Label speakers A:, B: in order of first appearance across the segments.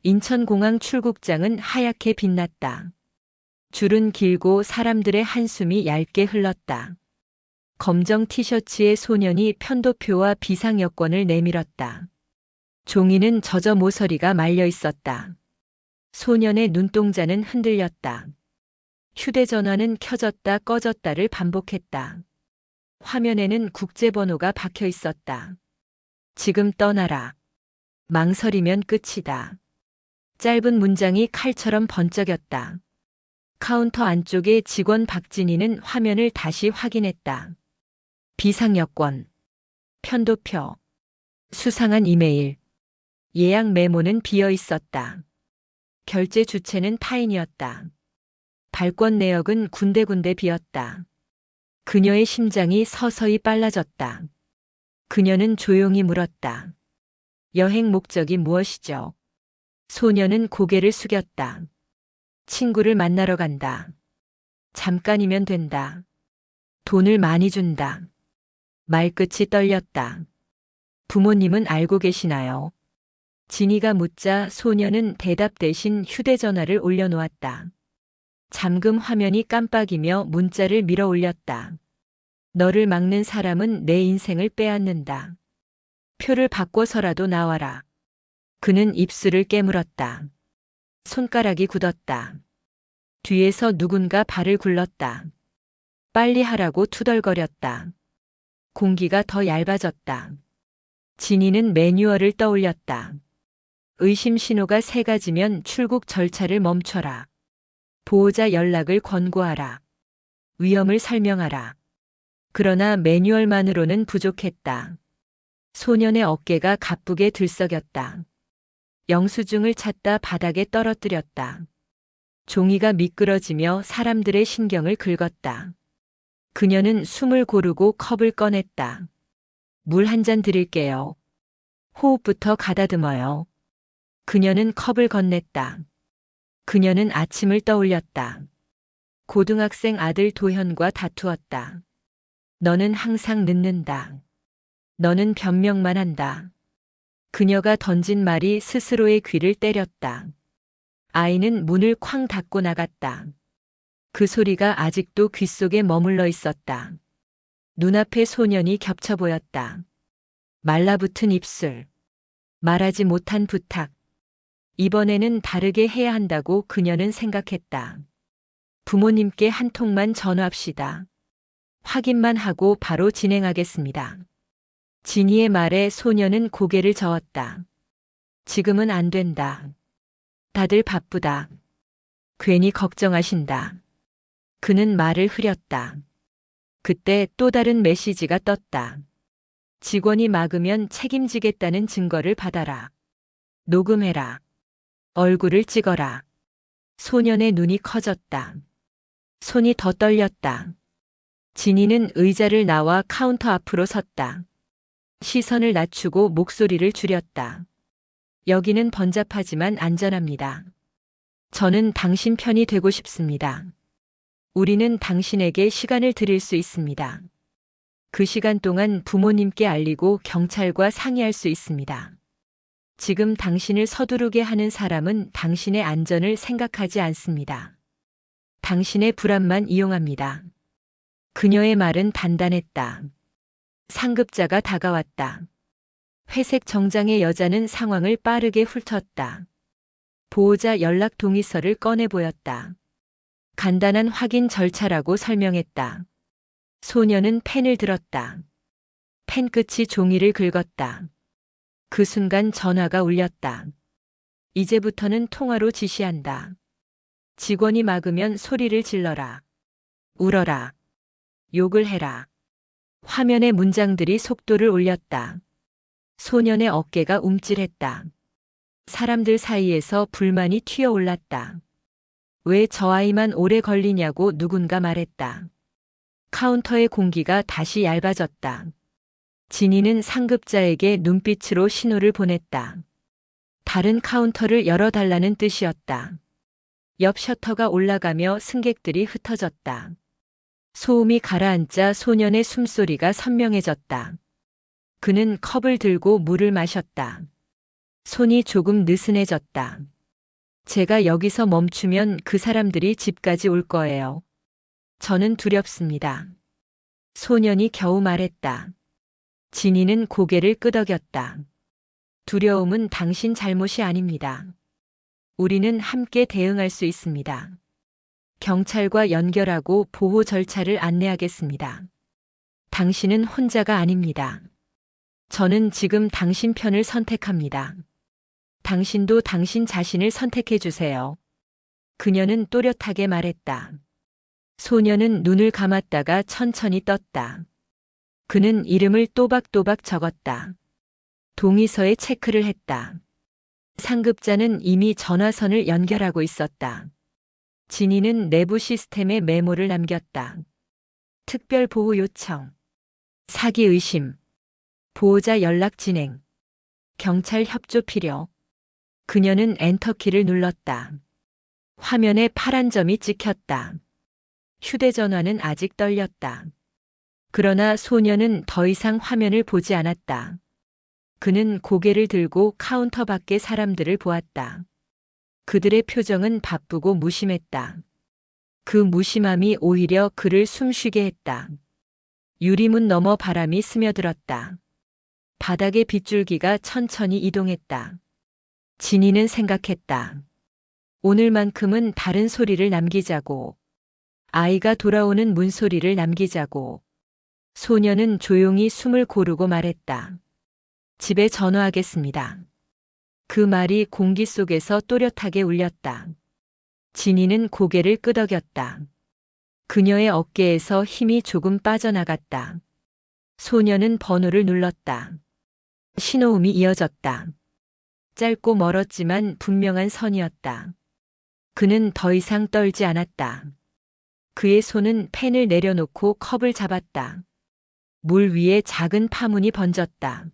A: 인천공항 출국장은 하얗게 빛났다. 줄은 길고 사람들의 한숨이 얇게 흘렀다. 검정 티셔츠의 소년이 편도표와 비상여권을 내밀었다. 종이는 젖어 모서리가 말려 있었다. 소년의 눈동자는 흔들렸다. 휴대전화는 켜졌다 꺼졌다를 반복했다. 화면에는 국제번호가 박혀 있었다. 지금 떠나라. 망설이면 끝이다. 짧은 문장이 칼처럼 번쩍였다. 카운터 안쪽의 직원 박진희는 화면을 다시 확인했다. 비상여권, 편도표, 수상한 이메일, 예약 메모는 비어 있었다. 결제 주체는 타인이었다. 발권 내역은 군데군데 비었다. 그녀의 심장이 서서히 빨라졌다. 그녀는 조용히 물었다. 여행 목적이 무엇이죠? 소녀는 고개를 숙였다. 친구를 만나러 간다. 잠깐이면 된다. 돈을 많이 준다. 말끝이 떨렸다. 부모님은 알고 계시나요? 진이가 묻자 소녀는 대답 대신 휴대전화를 올려놓았다. 잠금 화면이 깜빡이며 문자를 밀어 올렸다. 너를 막는 사람은 내 인생을 빼앗는다. 표를 바꿔서라도 나와라. 그는 입술을 깨물었다. 손가락이 굳었다. 뒤에서 누군가 발을 굴렀다. 빨리 하라고 투덜거렸다. 공기가 더 얇아졌다. 진이는 매뉴얼을 떠올렸다. 의심 신호가 3가지면 출국 절차를 멈춰라. 보호자 연락을 권고하라. 위험을 설명하라. 그러나 매뉴얼만으로는 부족했다. 소년의 어깨가 가쁘게 들썩였다. 영수증을 찾다 바닥에 떨어뜨렸다. 종이가 미끄러지며 사람들의 신경을 긁었다. 그녀는 숨을 고르고 컵을 꺼냈다. 물 한 잔 드릴게요. 호흡부터 가다듬어요. 그녀는 컵을 건넸다. 그녀는 아침을 떠올렸다. 고등학생 아들 도현과 다투었다. 너는 항상 늦는다. 너는 변명만 한다. 그녀가 던진 말이 스스로의 귀를 때렸다. 아이는 문을 쾅 닫고 나갔다. 그 소리가 아직도 귓속에 머물러 있었다. 눈앞에 소년이 겹쳐 보였다. 말라붙은 입술. 말하지 못한 부탁. 이번에는 다르게 해야 한다고 그녀는 생각했다. 부모님께 한 통만 전화합시다. 확인만 하고 바로 진행하겠습니다. 진이의 말에 소녀는 고개를 저었다. 지금은 안 된다. 다들 바쁘다. 괜히 걱정하신다. 그는 말을 흐렸다. 그때 또 다른 메시지가 떴다. 직원이 막으면 책임지겠다는 증거를 받아라. 녹음해라. 얼굴을 찍어라. 소년의 눈이 커졌다. 손이 더 떨렸다. 진이는 의자를 나와 카운터 앞으로 섰다. 시선을 낮추고 목소리를 줄였다. 여기는 번잡하지만 안전합니다. 저는 당신 편이 되고 싶습니다. 우리는 당신에게 시간을 드릴 수 있습니다. 그 시간 동안 부모님께 알리고 경찰과 상의할 수 있습니다. 지금 당신을 서두르게 하는 사람은 당신의 안전을 생각하지 않습니다. 당신의 불안만 이용합니다. 그녀의 말은 단단했다. 상급자가 다가왔다. 회색 정장의 여자는 상황을 빠르게 훑었다. 보호자 연락 동의서를 꺼내 보였다. 간단한 확인 절차라고 설명했다. 소녀는 펜을 들었다. 펜 끝이 종이를 긁었다. 그 순간 전화가 울렸다. 이제부터는 통화로 지시한다. 직원이 막으면 소리를 질러라. 울어라. 욕을 해라. 화면의 문장들이 속도를 올렸다. 소년의 어깨가 움찔했다. 사람들 사이에서 불만이 튀어올랐다. 왜 저 아이만 오래 걸리냐고 누군가 말했다. 카운터의 공기가 다시 얇아졌다. 진이는 상급자에게 눈빛으로 신호를 보냈다. 다른 카운터를 열어달라는 뜻이었다. 옆 셔터가 올라가며 승객들이 흩어졌다. 소음이 가라앉자 소년의 숨소리가 선명해졌다. 그는 컵을 들고 물을 마셨다. 손이 조금 느슨해졌다. 제가 여기서 멈추면 그 사람들이 집까지 올 거예요. 저는 두렵습니다. 소년이 겨우 말했다. 진이는 고개를 끄덕였다. 두려움은 당신 잘못이 아닙니다. 우리는 함께 대응할 수 있습니다. 경찰과 연결하고 보호 절차를 안내하겠습니다. 당신은 혼자가 아닙니다. 저는 지금 당신 편을 선택합니다. 당신도 당신 자신을 선택해 주세요. 그녀는 또렷하게 말했다. 소녀는 눈을 감았다가 천천히 떴다. 그는 이름을 또박또박 적었다. 동의서에 체크를 했다. 상급자는 이미 전화선을 연결하고 있었다. 진이는 내부 시스템에 메모를 남겼다. 특별 보호 요청, 사기 의심, 보호자 연락 진행, 경찰 협조 필요. 그녀는 엔터키를 눌렀다. 화면에 파란 점이 찍혔다. 휴대전화는 아직 떨렸다. 그러나 소녀는 더 이상 화면을 보지 않았다. 그는 고개를 들고 카운터 밖의 사람들을 보았다. 그들의 표정은 바쁘고 무심했다. 그 무심함이 오히려 그를 숨쉬게 했다. 유리문 너머 바람이 스며들었다. 바닥의 빗줄기가 천천히 이동했다. 진이는 생각했다. 오늘만큼은 다른 소리를 남기자고. 아이가 돌아오는 문소리를 남기자고. 소녀는 조용히 숨을 고르고 말했다. 집에 전화하겠습니다. 그 말이 공기 속에서 또렷하게 울렸다. 진이는 고개를 끄덕였다. 그녀의 어깨에서 힘이 조금 빠져나갔다. 소녀는 번호를 눌렀다. 신호음이 이어졌다. 짧고 멀었지만 분명한 선이었다. 그는 더 이상 떨지 않았다. 그의 손은 펜을 내려놓고 컵을 잡았다. 물 위에 작은 파문이 번졌다.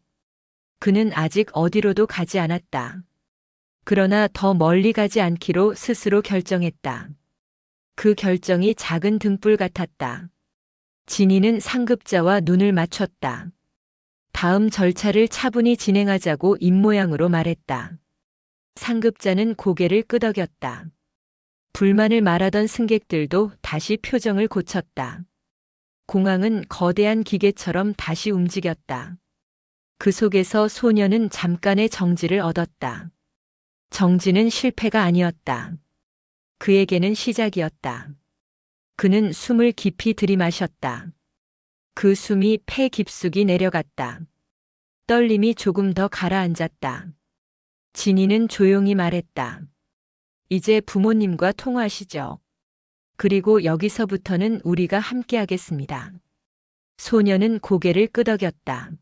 A: 그는 아직 어디로도 가지 않았다. 그러나 더 멀리 가지 않기로 스스로 결정했다. 그 결정이 작은 등불 같았다. 진이는 상급자와 눈을 맞췄다. 다음 절차를 차분히 진행하자고 입모양으로 말했다. 상급자는 고개를 끄덕였다. 불만을 말하던 승객들도 다시 표정을 고쳤다. 공항은 거대한 기계처럼 다시 움직였다. 그 속에서 소녀는 잠깐의 정지를 얻었다. 정지는 실패가 아니었다. 그에게는 시작이었다. 그는 숨을 깊이 들이마셨다. 그 숨이 폐 깊숙이 내려갔다. 떨림이 조금 더 가라앉았다. 진이는 조용히 말했다. 이제 부모님과 통화하시죠. 그리고 여기서부터는 우리가 함께하겠습니다. 소녀는 고개를 끄덕였다.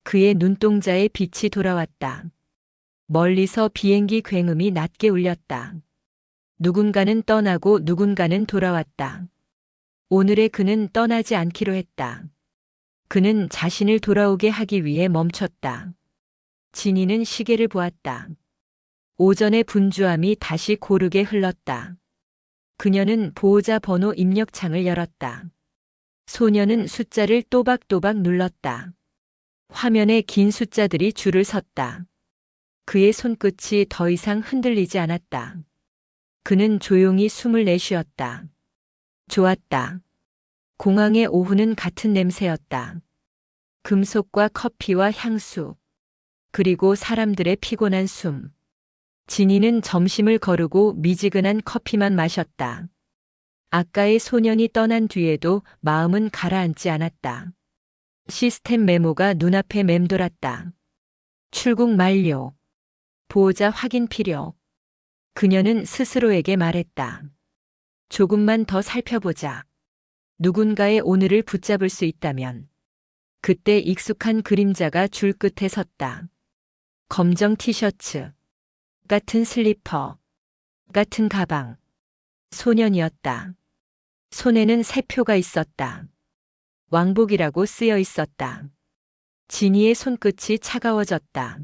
A: 그의 눈동자에 빛이 돌아왔다. 멀리서 비행기 굉음이 낮게 울렸다. 누군가는 떠나고 누군가는 돌아왔다. 오늘의 그는 떠나지 않기로 했다. 그는 자신을 돌아오게 하기 위해 멈췄다. 진이는 시계를 보았다. 오전의 분주함이 다시 고르게 흘렀다. 그녀는 보호자 번호 입력창을 열었다. 소녀는 숫자를 또박또박 눌렀다. 화면에 긴 숫자들이 줄을 섰다. 그의 손끝이 더 이상 흔들리지 않았다. 그는 조용히 숨을 내쉬었다. 좋았다. 공항의 오후는 같은 냄새였다. 금속과 커피와 향수. 그리고 사람들의 피곤한 숨. 진이는 점심을 거르고 미지근한 커피만 마셨다. 아까의 소년이 떠난 뒤에도 마음은 가라앉지 않았다. 시스템 메모가 눈앞에 맴돌았다. 출국 만료. 보호자 확인 필요. 그녀는 스스로에게 말했다. 조금만 더 살펴보자. 누군가의 오늘을 붙잡을 수 있다면. 그때 익숙한 그림자가 줄 끝에 섰다. 검정 티셔츠. 같은 슬리퍼. 같은 가방. 소년이었다. 손에는 새 표가 있었다. 왕복이라고 쓰여 있었다. 진이의 손끝이 차가워졌다.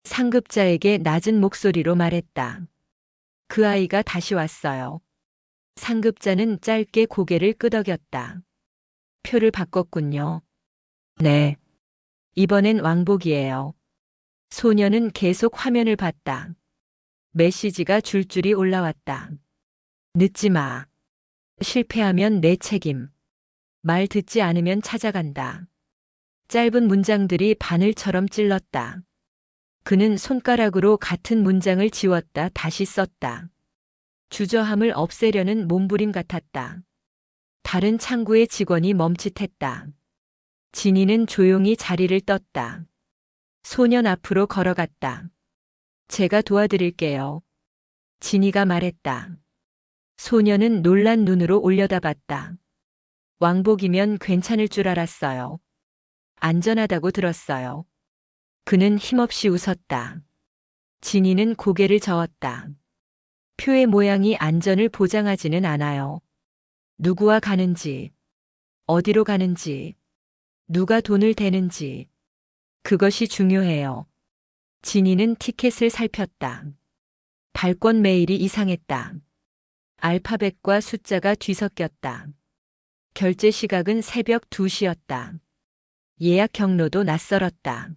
A: 상급자에게 낮은 목소리로 말했다. 그 아이가 다시 왔어요. 상급자는 짧게 고개를 끄덕였다. 표를 바꿨군요. 네. 이번엔 왕복이에요. 소녀는 계속 화면을 봤다. 메시지가 줄줄이 올라왔다. 늦지 마. 실패하면 내 책임. 말 듣지 않으면 찾아간다. 짧은 문장들이 바늘처럼 찔렀다. 그는 손가락으로 같은 문장을 지웠다 다시 썼다. 주저함을 없애려는 몸부림 같았다. 다른 창구의 직원이 멈칫했다. 진이는 조용히 자리를 떴다. 소년 앞으로 걸어갔다. 제가 도와드릴게요. 진이가 말했다. 소년은 놀란 눈으로 올려다봤다. 왕복이면 괜찮을 줄 알았어요. 안전하다고 들었어요. 그는 힘없이 웃었다. 진이는 고개를 저었다. 표의 모양이 안전을 보장하지는 않아요. 누구와 가는지, 어디로 가는지, 누가 돈을 대는지, 그것이 중요해요. 진이는 티켓을 살폈다. 발권 메일이 이상했다. 알파벳과 숫자가 뒤섞였다. 결제 시각은 새벽 2시였다. 예약 경로도 낯설었다.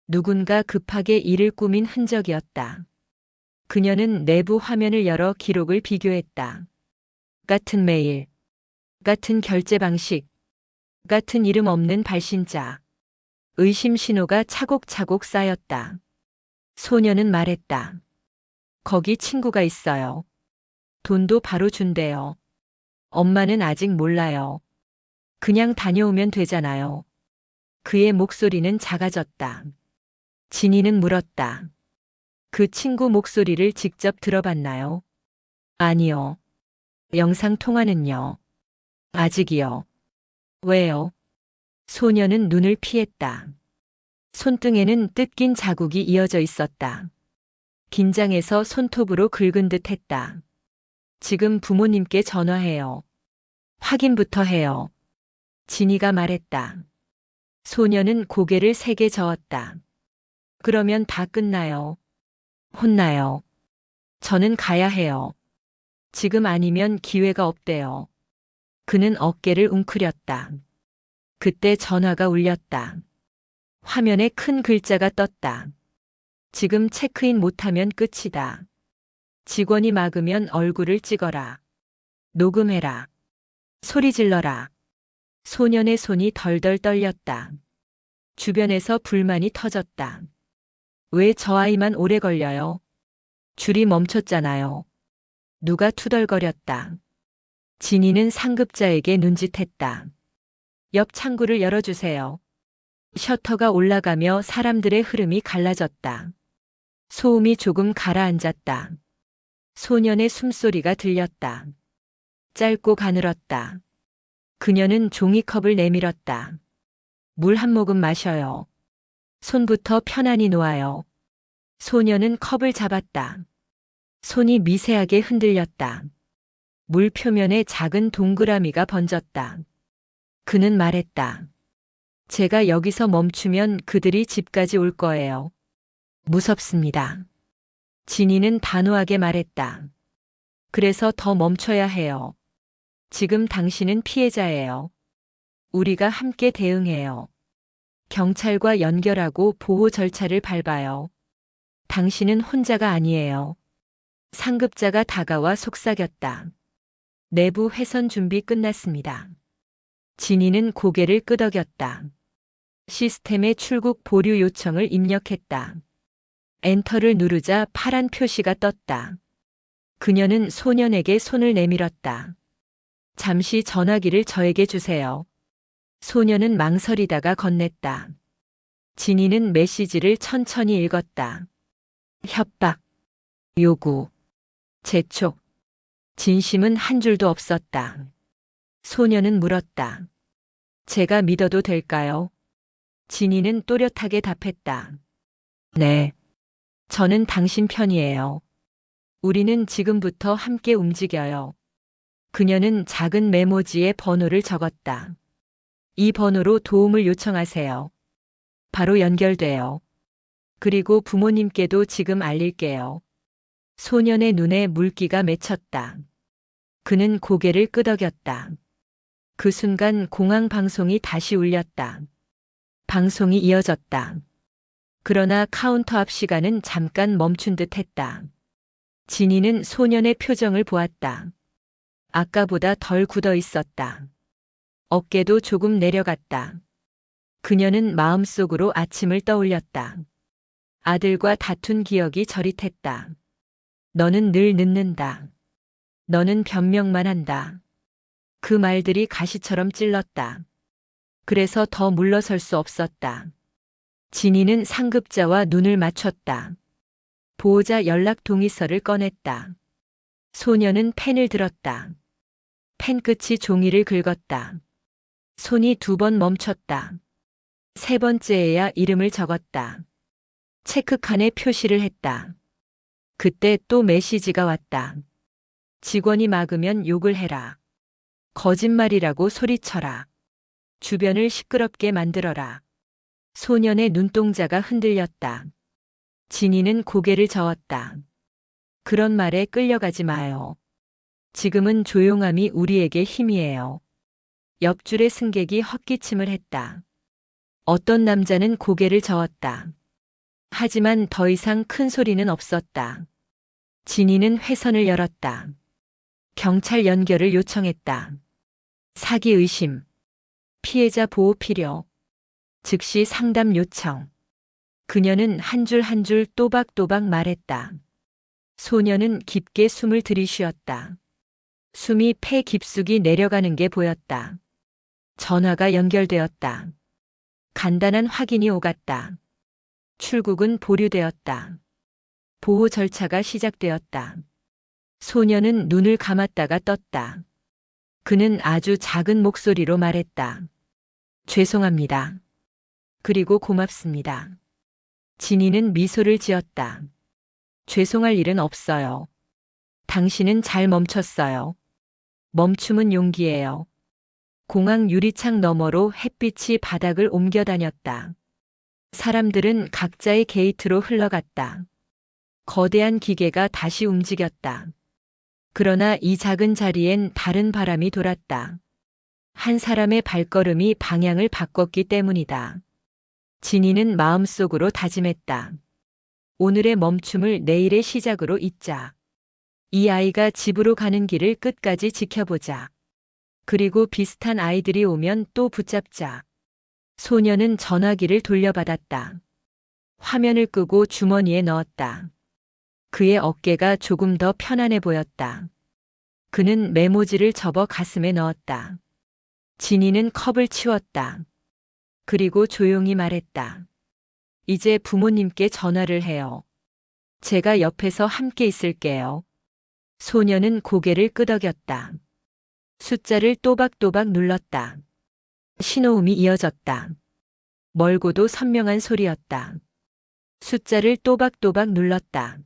A: 누군가 급하게 일을 꾸민 흔적이었다. 그녀는 내부 화면을 열어 기록을 비교했다. 같은 메일, 같은 결제 방식, 같은 이름 없는 발신자. 의심 신호가 차곡차곡 쌓였다. 소녀는 말했다. 거기 친구가 있어요. 돈도 바로 준대요. 엄마는 아직 몰라요. 그냥 다녀오면 되잖아요. 그의 목소리는 작아졌다. 진이는 물었다. 그 친구 목소리를 직접 들어봤나요? 아니요. 영상 통화는요? 아직이요. 왜요? 소녀는 눈을 피했다. 손등에는 뜯긴 자국이 이어져 있었다. 긴장해서 손톱으로 긁은 듯 했다. 지금 부모님께 전화해요. 확인부터 해요. 진이가 말했다. 소녀는 고개를 세게 저었다. 그러면 다 끝나요. 혼나요. 저는 가야 해요. 지금 아니면 기회가 없대요. 그는 어깨를 웅크렸다. 그때 전화가 울렸다. 화면에 큰 글자가 떴다. 지금 체크인 못하면 끝이다. 직원이 막으면 얼굴을 찍어라. 녹음해라. 소리 질러라. 소년의 손이 덜덜 떨렸다. 주변에서 불만이 터졌다. 왜 저 아이만 오래 걸려요? 줄이 멈췄잖아요. 누가 투덜거렸다. 진이는 상급자에게 눈짓했다. 옆 창구를 열어주세요. 셔터가 올라가며 사람들의 흐름이 갈라졌다. 소음이 조금 가라앉았다. 소년의 숨소리가 들렸다. 짧고 가늘었다. 그녀는 종이컵을 내밀었다. 물 한 모금 마셔요. 손부터 편안히 놓아요. 소년은 컵을 잡았다. 손이 미세하게 흔들렸다. 물 표면에 작은 동그라미가 번졌다. 그는 말했다. 제가 여기서 멈추면 그들이 집까지 올 거예요. 무섭습니다. 진이는 단호하게 말했다. 그래서 더 멈춰야 해요. 지금 당신은 피해자예요. 우리가 함께 대응해요. 경찰과 연결하고 보호 절차를 밟아요. 당신은 혼자가 아니에요. 상급자가 다가와 속삭였다. 내부 회선 준비 끝났습니다. 진이는 고개를 끄덕였다. 시스템에 출국 보류 요청을 입력했다. 엔터를 누르자 파란 표시가 떴다. 그녀는 소년에게 손을 내밀었다. 잠시 전화기를 저에게 주세요. 소년은 망설이다가 건넸다. 진이는 메시지를 천천히 읽었다. 협박, 요구, 재촉. 진심은 한 줄도 없었다. 소년은 물었다. 제가 믿어도 될까요? 진이는 또렷하게 답했다. 네. 저는 당신 편이에요. 우리는 지금부터 함께 움직여요. 그녀는 작은 메모지에 번호를 적었다. 이 번호로 도움을 요청하세요. 바로 연결돼요. 그리고 부모님께도 지금 알릴게요. 소년의 눈에 물기가 맺혔다. 그는 고개를 끄덕였다. 그 순간 공항 방송이 다시 울렸다. 방송이 이어졌다. 그러나 카운터 앞 시간은 잠깐 멈춘 듯 했다. 진이는 소년의 표정을 보았다. 아까보다 덜 굳어 있었다. 어깨도 조금 내려갔다. 그녀는 마음속으로 아침을 떠올렸다. 아들과 다툰 기억이 저릿했다. 너는 늘 늦는다. 너는 변명만 한다. 그 말들이 가시처럼 찔렀다. 그래서 더 물러설 수 없었다. 진이는 상급자와 눈을 맞췄다. 보호자 연락 동의서를 꺼냈다. 소녀는 펜을 들었다. 펜 끝이 종이를 긁었다. 손이 2번 멈췄다. 3번째에야 이름을 적었다. 체크칸에 표시를 했다. 그때 또 메시지가 왔다. 직원이 막으면 욕을 해라. 거짓말이라고 소리쳐라. 주변을 시끄럽게 만들어라. 소년의 눈동자가 흔들렸다. 진이는 고개를 저었다. 그런 말에 끌려가지 마요. 지금은 조용함이 우리에게 힘이에요. 옆줄의 승객이 헛기침을 했다. 어떤 남자는 고개를 저었다. 하지만 더 이상 큰 소리는 없었다. 진이는 회선을 열었다. 경찰 연결을 요청했다. 사기 의심, 피해자 보호 필요, 즉시 상담 요청. 그녀는 한 줄 한 줄 또박또박 말했다. 소녀는 깊게 숨을 들이쉬었다. 숨이 폐 깊숙이 내려가는 게 보였다. 전화가 연결되었다. 간단한 확인이 오갔다. 출국은 보류되었다. 보호 절차가 시작되었다. 소녀는 눈을 감았다가 떴다. 그는 아주 작은 목소리로 말했다. 죄송합니다. 그리고 고맙습니다. 진이는 미소를 지었다. 죄송할 일은 없어요. 당신은 잘 멈췄어요. 멈춤은 용기예요. 공항 유리창 너머로 햇빛이 바닥을 옮겨 다녔다. 사람들은 각자의 게이트로 흘러갔다. 거대한 기계가 다시 움직였다. 그러나 이 작은 자리엔 다른 바람이 돌았다. 한 사람의 발걸음이 방향을 바꿨기 때문이다. 진이는 마음속으로 다짐했다. 오늘의 멈춤을 내일의 시작으로 잇자. 이 아이가 집으로 가는 길을 끝까지 지켜보자. 그리고 비슷한 아이들이 오면 또 붙잡자. 소녀는 전화기를 돌려받았다. 화면을 끄고 주머니에 넣었다. 그의 어깨가 조금 더 편안해 보였다. 그는 메모지를 접어 가슴에 넣었다. 진이는 컵을 치웠다. 그리고 조용히 말했다. 이제 부모님께 전화를 해요. 제가 옆에서 함께 있을게요. 소녀는 고개를 끄덕였다. 숫자를 또박또박 눌렀다. 신호음이 이어졌다. 멀고도 선명한 소리였다. 숫자를 또박또박 눌렀다.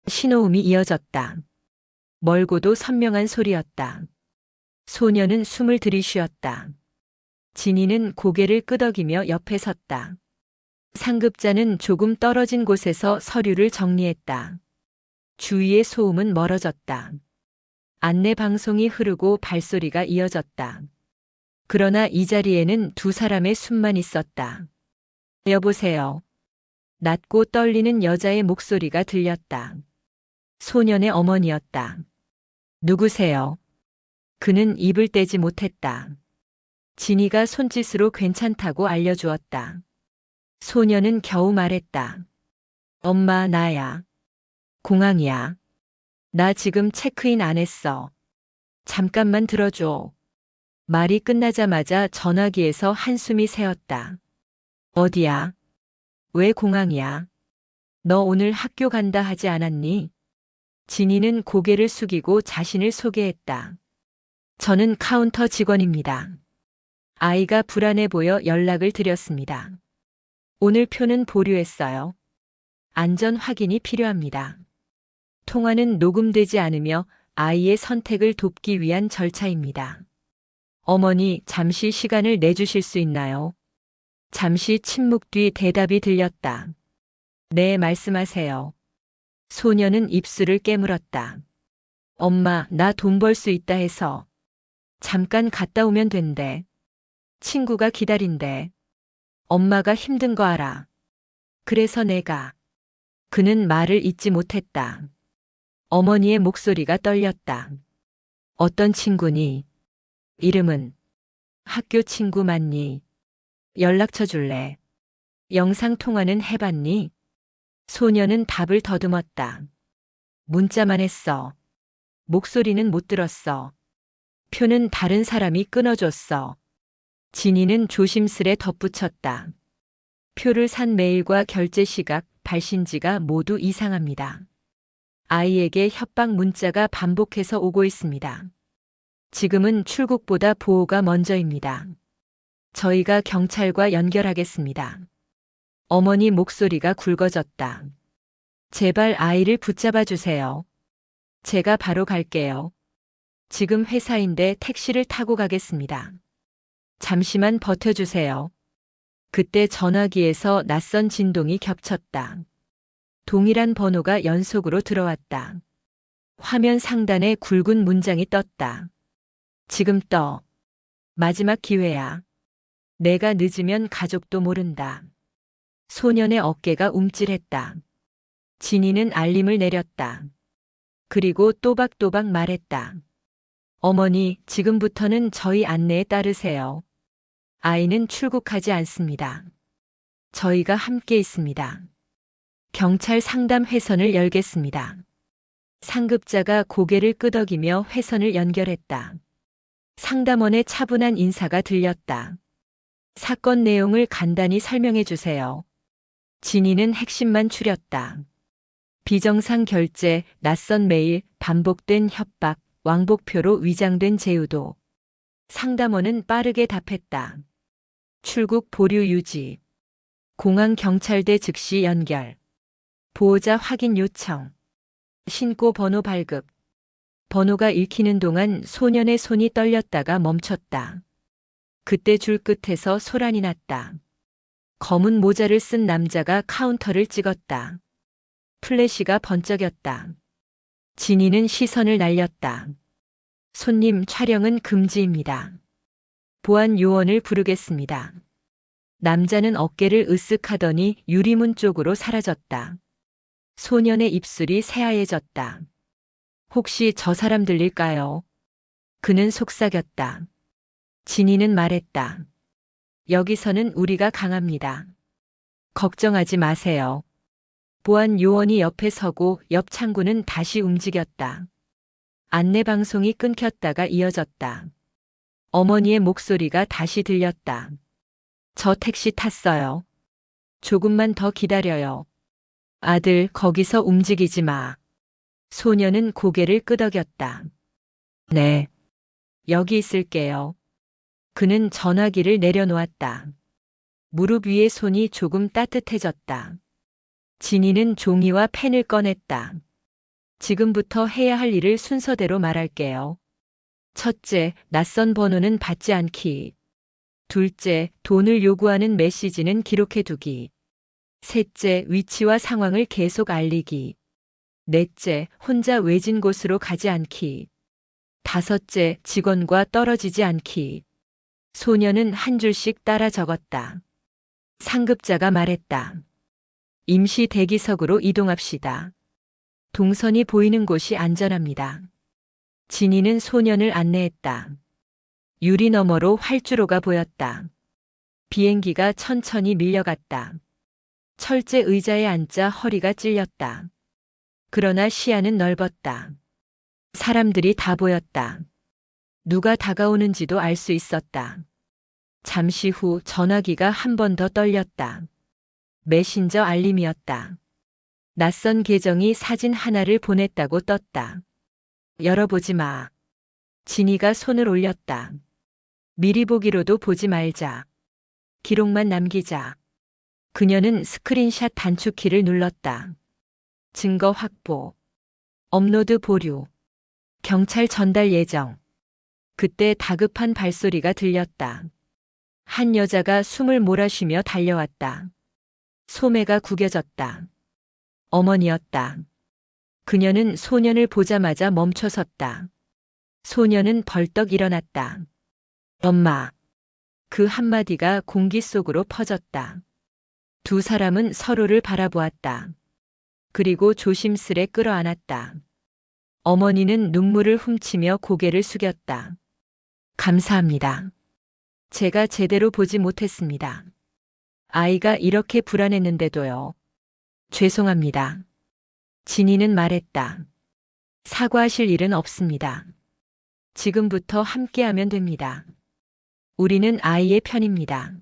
A: 신호음이 이어졌다. 멀고도 선명한 소리였다. 소녀는 숨을 들이쉬었다. 진이는 고개를 끄덕이며 옆에 섰다. 상급자는 조금 떨어진 곳에서 서류를 정리했다. 주위의 소음은 멀어졌다. 안내 방송이 흐르고 발소리가 이어졌다. 그러나 이 자리에는 2 사람의 숨만 있었다. 여보세요. 낮고 떨리는 여자의 목소리가 들렸다. 소년의 어머니였다. 누구세요? 그는 입을 떼지 못했다. 진이가 손짓으로 괜찮다고 알려주었다. 소녀는 겨우 말했다. 엄마, 나야. 공항이야. 나 지금 체크인 안 했어. 잠깐만 들어줘. 말이 끝나자마자 전화기에서 한숨이 새었다. 어디야? 왜 공항이야? 너 오늘 학교 간다 하지 않았니? 진이는 고개를 숙이고 자신을 소개했다. 저는 카운터 직원입니다. 아이가 불안해 보여 연락을 드렸습니다. 오늘 표는 보류했어요. 안전 확인이 필요합니다. 통화는 녹음되지 않으며 아이의 선택을 돕기 위한 절차입니다. 어머니, 잠시 시간을 내주실 수 있나요? 잠시 침묵 뒤 대답이 들렸다. 네, 말씀하세요. 소녀는 입술을 깨물었다. 엄마, 나 돈 벌 수 있다 해서. 잠깐 갔다 오면 된대. 친구가 기다린대. 엄마가 힘든 거 알아. 그래서 내가. 그는 말을 잇지 못했다. 어머니의 목소리가 떨렸다. 어떤 친구니? 이름은? 학교 친구 맞니? 연락처 줄래? 영상통화는 해봤니? 소녀는 답을 더듬었다. 문자만 했어. 목소리는 못 들었어. 표는 다른 사람이 끊어줬어. 진이는 조심스레 덧붙였다. 표를 산 메일과 결제 시각, 발신지가 모두 이상합니다. 아이에게 협박 문자가 반복해서 오고 있습니다. 지금은 출국보다 보호가 먼저입니다. 저희가 경찰과 연결하겠습니다. 어머니 목소리가 굵어졌다. 제발 아이를 붙잡아 주세요. 제가 바로 갈게요. 지금 회사인데 택시를 타고 가겠습니다. 잠시만 버텨주세요. 그때 전화기에서 낯선 진동이 겹쳤다. 동일한 번호가 연속으로 들어왔다. 화면 상단에 굵은 문장이 떴다. 지금 떠. 마지막 기회야. 내가 늦으면 가족도 모른다. 소년의 어깨가 움찔했다. 진이는 알림을 내렸다. 그리고 또박또박 말했다. 어머니, 지금부터는 저희 안내에 따르세요. 아이는 출국하지 않습니다. 저희가 함께 있습니다. 경찰 상담 회선을 열겠습니다. 상급자가 고개를 끄덕이며 회선을 연결했다. 상담원의 차분한 인사가 들렸다. 사건 내용을 간단히 설명해 주세요. 진이는 핵심만 추렸다. 비정상 결제, 낯선 메일, 반복된 협박, 왕복표로 위장된 제휴도. 상담원은 빠르게 답했다. 출국 보류 유지. 공항 경찰대 즉시 연결. 보호자 확인 요청. 신고 번호 발급. 번호가 읽히는 동안 소년의 손이 떨렸다가 멈췄다. 그때 줄 끝에서 소란이 났다. 검은 모자를 쓴 남자가 카운터를 찍었다. 플래시가 번쩍였다. 진이는 시선을 날렸다. 손님 촬영은 금지입니다. 보안 요원을 부르겠습니다. 남자는 어깨를 으쓱하더니 유리문 쪽으로 사라졌다. 소년의 입술이 새하얘졌다. 혹시 저 사람 들릴까요? 그는 속삭였다. 진이는 말했다. 여기서는 우리가 강합니다. 걱정하지 마세요. 보안 요원이 옆에 서고 옆 창구는 다시 움직였다. 안내 방송이 끊겼다가 이어졌다. 어머니의 목소리가 다시 들렸다. 저 택시 탔어요. 조금만 더 기다려요. 아들, 거기서 움직이지 마. 소녀는 고개를 끄덕였다. 네. 여기 있을게요. 그는 전화기를 내려놓았다. 무릎 위에 손이 조금 따뜻해졌다. 진이는 종이와 펜을 꺼냈다. 지금부터 해야 할 일을 순서대로 말할게요. 첫째, 낯선 번호는 받지 않기. 둘째, 돈을 요구하는 메시지는 기록해 두기. 셋째, 위치와 상황을 계속 알리기. 넷째, 혼자 외진 곳으로 가지 않기. 다섯째, 직원과 떨어지지 않기. 소녀는 한 줄씩 따라 적었다. 상급자가 말했다. 임시 대기석으로 이동합시다. 동선이 보이는 곳이 안전합니다. 진이는 소년을 안내했다. 유리 너머로 활주로가 보였다. 비행기가 천천히 밀려갔다. 철제 의자에 앉아 허리가 찔렸다. 그러나 시야는 넓었다. 사람들이 다 보였다. 누가 다가오는지도 알 수 있었다. 잠시 후 전화기가 한 번 더 떨렸다. 메신저 알림이었다. 낯선 계정이 사진 하나를 보냈다고 떴다. 열어보지 마. 진이가 손을 올렸다. 미리 보기로도 보지 말자. 기록만 남기자. 그녀는 스크린샷 단축키를 눌렀다. 증거 확보. 업로드 보류. 경찰 전달 예정. 그때 다급한 발소리가 들렸다. 한 여자가 숨을 몰아쉬며 달려왔다. 소매가 구겨졌다. 어머니였다. 그녀는 소년을 보자마자 멈춰섰다. 소년은 벌떡 일어났다. 엄마. 그 한마디가 공기 속으로 퍼졌다. 두 사람은 서로를 바라보았다. 그리고 조심스레 끌어안았다. 어머니는 눈물을 훔치며 고개를 숙였다. 감사합니다. 제가 제대로 보지 못했습니다. 아이가 이렇게 불안했는데도요. 죄송합니다. 진이는 말했다. 사과하실 일은 없습니다. 지금부터 함께하면 됩니다. 우리는 아이의 편입니다.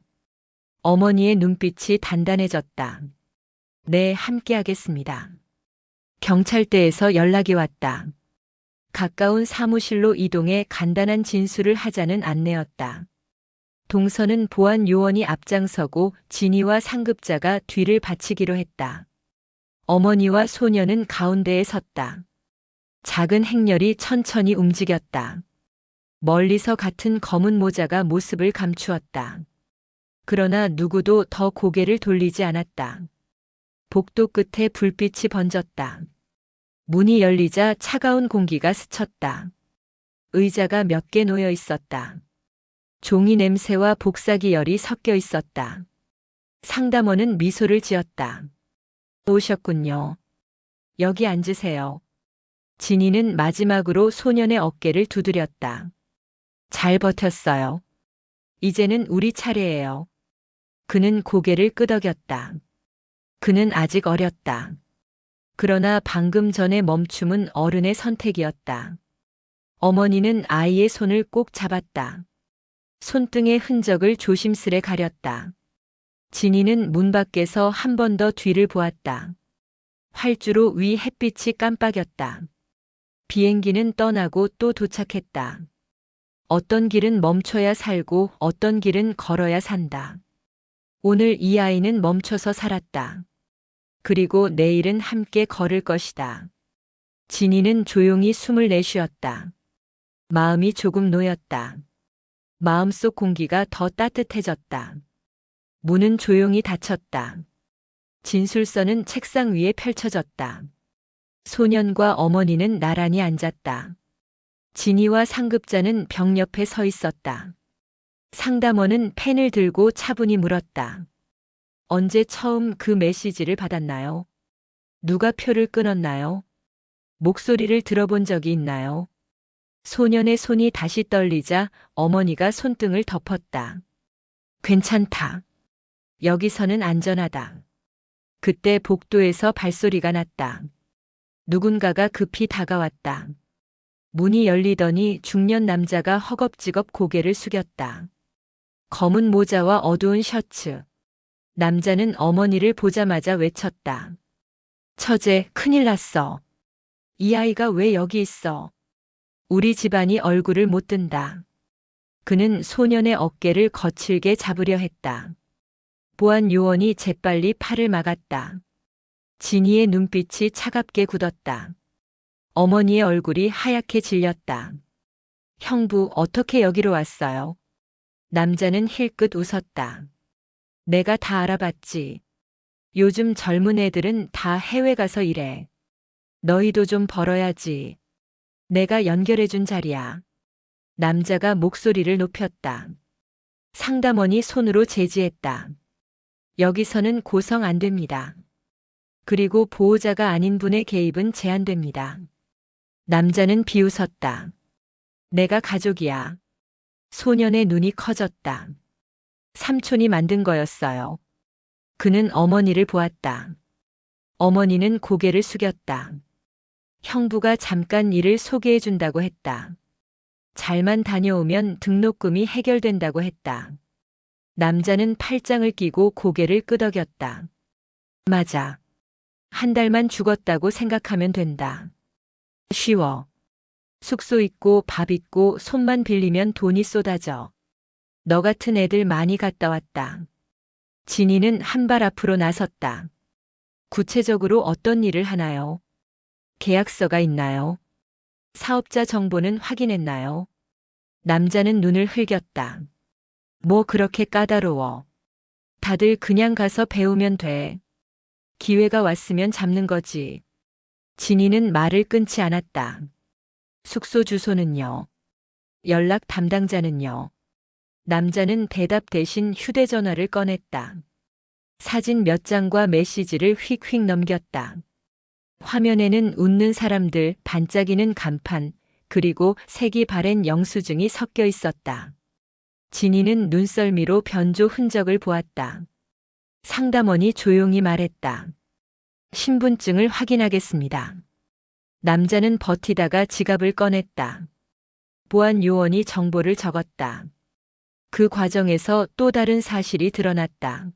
A: 어머니의 눈빛이 단단해졌다. 네, 함께하겠습니다. 경찰대에서 연락이 왔다. 가까운 사무실로 이동해 간단한 진술을 하자는 안내였다. 동서는 보안 요원이 앞장서고 진이와 상급자가 뒤를 바치기로 했다. 어머니와 소녀는 가운데에 섰다. 작은 행렬이 천천히 움직였다. 멀리서 같은 검은 모자가 모습을 감추었다. 그러나 누구도 더 고개를 돌리지 않았다. 복도 끝에 불빛이 번졌다. 문이 열리자 차가운 공기가 스쳤다. 의자가 몇 개 놓여 있었다. 종이 냄새와 복사기 열이 섞여 있었다. 상담원은 미소를 지었다. 오셨군요. 여기 앉으세요. 진이는 마지막으로 소년의 어깨를 두드렸다. 잘 버텼어요. 이제는 우리 차례예요. 그는 고개를 끄덕였다. 그는 아직 어렸다. 그러나 방금 전의 멈춤은 어른의 선택이었다. 어머니는 아이의 손을 꼭 잡았다. 손등의 흔적을 조심스레 가렸다. 진이는 문 밖에서 한 번 더 뒤를 보았다. 활주로 위 햇빛이 깜빡였다. 비행기는 떠나고 또 도착했다. 어떤 길은 멈춰야 살고 어떤 길은 걸어야 산다. 오늘 이 아이는 멈춰서 살았다. 그리고 내일은 함께 걸을 것이다. 진이는 조용히 숨을 내쉬었다. 마음이 조금 놓였다. 마음속 공기가 더 따뜻해졌다. 문은 조용히 닫혔다. 진술서는 책상 위에 펼쳐졌다. 소년과 어머니는 나란히 앉았다. 진이와 상급자는 벽 옆에 서 있었다. 상담원은 펜을 들고 차분히 물었다. 언제 처음 그 메시지를 받았나요? 누가 표를 끊었나요? 목소리를 들어본 적이 있나요? 소년의 손이 다시 떨리자 어머니가 손등을 덮었다. 괜찮다. 여기서는 안전하다. 그때 복도에서 발소리가 났다. 누군가가 급히 다가왔다. 문이 열리더니 중년 남자가 허겁지겁 고개를 숙였다. 검은 모자와 어두운 셔츠. 남자는 어머니를 보자마자 외쳤다. 처제, 큰일 났어. 이 아이가 왜 여기 있어? 우리 집안이 얼굴을 못 든다. 그는 소년의 어깨를 거칠게 잡으려 했다. 보안 요원이 재빨리 팔을 막았다. 진이의 눈빛이 차갑게 굳었다. 어머니의 얼굴이 하얗게 질렸다. 형부, 어떻게 여기로 왔어요? 남자는 힐끗 웃었다. 내가 다 알아봤지. 요즘 젊은 애들은 다 해외 가서 일해. 너희도 좀 벌어야지. 내가 연결해준 자리야. 남자가 목소리를 높였다. 상담원이 손으로 제지했다. 여기서는 고성 안 됩니다. 그리고 보호자가 아닌 분의 개입은 제한됩니다. 남자는 비웃었다. 내가 가족이야. 소년의 눈이 커졌다. 삼촌이 만든 거였어요. 그는 어머니를 보았다. 어머니는 고개를 숙였다. 형부가 잠깐 일을 소개해 준다고 했다. 잘만 다녀오면 등록금이 해결된다고 했다. 남자는 팔짱을 끼고 고개를 끄덕였다. 맞아. 한 달만 죽었다고 생각하면 된다. 쉬워. 숙소 있고 밥 있고 손만 빌리면 돈이 쏟아져. 너 같은 애들 많이 갔다 왔다. 진이는 한 발 앞으로 나섰다. 구체적으로 어떤 일을 하나요? 계약서가 있나요? 사업자 정보는 확인했나요? 남자는 눈을 흘겼다. 뭐 그렇게 까다로워. 다들 그냥 가서 배우면 돼. 기회가 왔으면 잡는 거지. 진이는 말을 끊지 않았다. 숙소 주소는요? 연락 담당자는요? 남자는 대답 대신 휴대전화를 꺼냈다. 사진 몇 장과 메시지를 휙휙 넘겼다. 화면에는 웃는 사람들, 반짝이는 간판, 그리고 색이 바랜 영수증이 섞여 있었다. 진이는 눈썰미로 변조 흔적을 보았다. 상담원이 조용히 말했다. 신분증을 확인하겠습니다. 남자는 버티다가 지갑을 꺼냈다. 보안 요원이 정보를 적었다. 그 과정에서 또 다른 사실이 드러났다.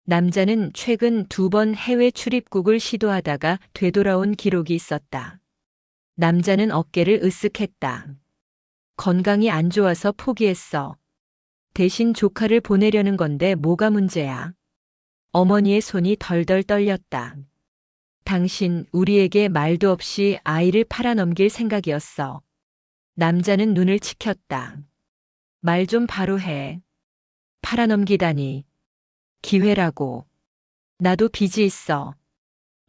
A: 남자는 최근 2번 해외 출입국을 시도하다가 되돌아온 기록이 있었다. 남자는 어깨를 으쓱했다. 건강이 안 좋아서 포기했어. 대신 조카를 보내려는 건데 뭐가 문제야? 어머니의 손이 덜덜 떨렸다. 당신 우리에게 말도 없이 아이를 팔아넘길 생각이었어. 남자는 눈을 치켰다. 말 좀 바로 해. 팔아넘기다니. 기회라고. 나도 빚이 있어.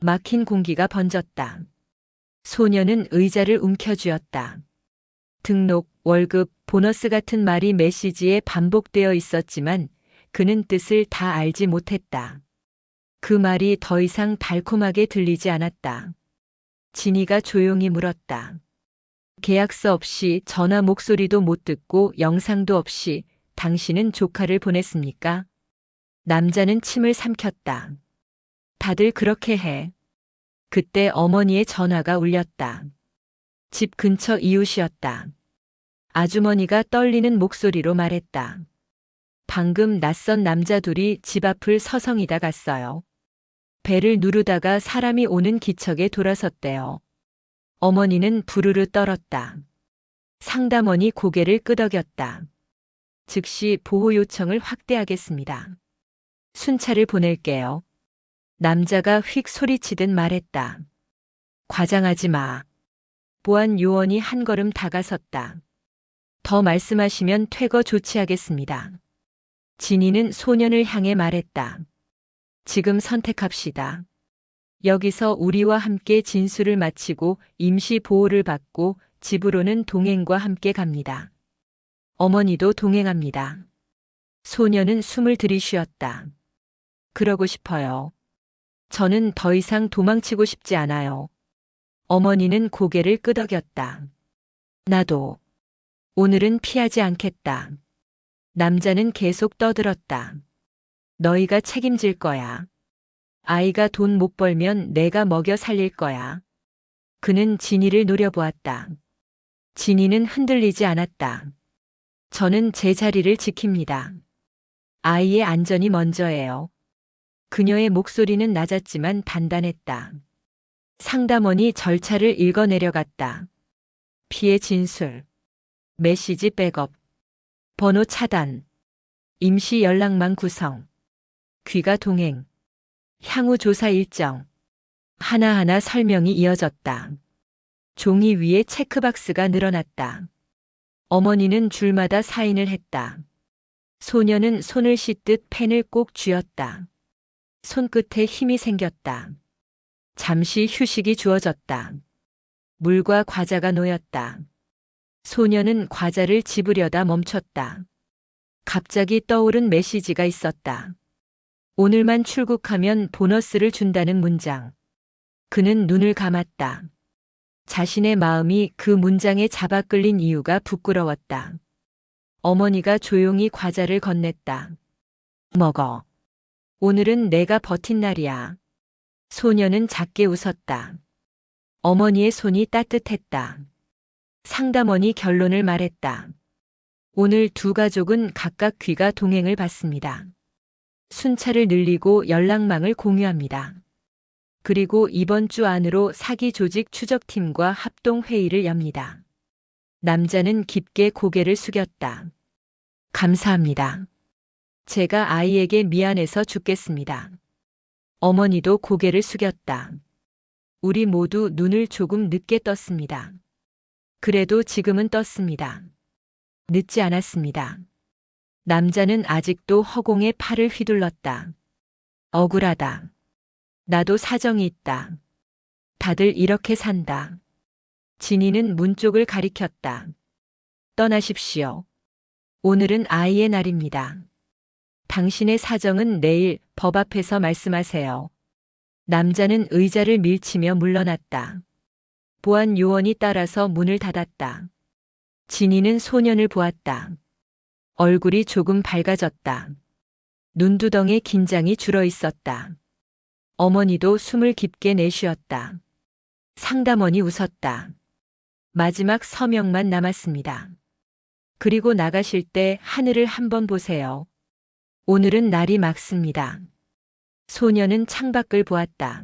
A: 막힌 공기가 번졌다. 소녀는 의자를 움켜쥐었다. 등록, 월급, 보너스 같은 말이 메시지에 반복되어 있었지만 그는 뜻을 다 알지 못했다. 그 말이 더 이상 달콤하게 들리지 않았다. 진이가 조용히 물었다. 계약서 없이 전화 목소리도 못 듣고 영상도 없이 당신은 조카를 보냈습니까? 남자는 침을 삼켰다. 다들 그렇게 해. 그때 어머니의 전화가 울렸다. 집 근처 이웃이었다. 아주머니가 떨리는 목소리로 말했다. 방금 낯선 남자 둘이 집 앞을 서성이다 갔어요. 배를 누르다가 사람이 오는 기척에 돌아섰대요. 어머니는 부르르 떨었다. 상담원이 고개를 끄덕였다. 즉시 보호 요청을 확대하겠습니다. 순찰을 보낼게요. 남자가 휙 소리치듯 말했다. 과장하지 마. 보안 요원이 한 걸음 다가섰다. 더 말씀하시면 퇴거 조치하겠습니다. 진이는 소년을 향해 말했다. 지금 선택합시다. 여기서 우리와 함께 진술을 마치고 임시 보호를 받고 집으로는 동행과 함께 갑니다. 어머니도 동행합니다. 소년은 숨을 들이쉬었다. 그러고 싶어요. 저는 더 이상 도망치고 싶지 않아요. 어머니는 고개를 끄덕였다. 나도. 오늘은 피하지 않겠다. 남자는 계속 떠들었다. 너희가 책임질 거야. 아이가 돈 못 벌면 내가 먹여 살릴 거야. 그는 진이를 노려보았다. 진이는 흔들리지 않았다. 저는 제 자리를 지킵니다. 아이의 안전이 먼저예요. 그녀의 목소리는 낮았지만 단단했다. 상담원이 절차를 읽어내려갔다. 피해 진술, 메시지 백업, 번호 차단, 임시 연락망 구성, 귀가 동행, 향후 조사 일정. 하나하나 설명이 이어졌다. 종이 위에 체크박스가 늘어났다. 어머니는 줄마다 사인을 했다. 소녀는 손을 씻듯 펜을 꼭 쥐었다. 손끝에 힘이 생겼다. 잠시 휴식이 주어졌다. 물과 과자가 놓였다. 소녀는 과자를 집으려다 멈췄다. 갑자기 떠오른 메시지가 있었다. 오늘만 출국하면 보너스를 준다는 문장. 그는 눈을 감았다. 자신의 마음이 그 문장에 잡아 끌린 이유가 부끄러웠다. 어머니가 조용히 과자를 건넸다. 먹어. 오늘은 내가 버틴 날이야. 소녀는 작게 웃었다. 어머니의 손이 따뜻했다. 상담원이 결론을 말했다. 오늘 두 가족은 각각 귀가 동행을 받습니다. 순찰을 늘리고 연락망을 공유합니다. 그리고 이번 주 안으로 사기 조직 추적팀과 합동회의를 엽니다. 남자는 깊게 고개를 숙였다. 감사합니다. 제가 아이에게 미안해서 죽겠습니다. 어머니도 고개를 숙였다. 우리 모두 눈을 조금 늦게 떴습니다. 그래도 지금은 떴습니다. 늦지 않았습니다. 남자는 아직도 허공에 팔을 휘둘렀다. 억울하다. 나도 사정이 있다. 다들 이렇게 산다. 진이는 문 쪽을 가리켰다. 떠나십시오. 오늘은 아이의 날입니다. 당신의 사정은 내일 법 앞에서 말씀하세요. 남자는 의자를 밀치며 물러났다. 보안 요원이 따라서 문을 닫았다. 진이는 소년을 보았다. 얼굴이 조금 밝아졌다. 눈두덩에 긴장이 줄어 있었다. 어머니도 숨을 깊게 내쉬었다. 상담원이 웃었다. 마지막 서명만 남았습니다. 그리고 나가실 때 하늘을 한번 보세요. 오늘은 날이 맑습니다. 소녀는 창밖을 보았다.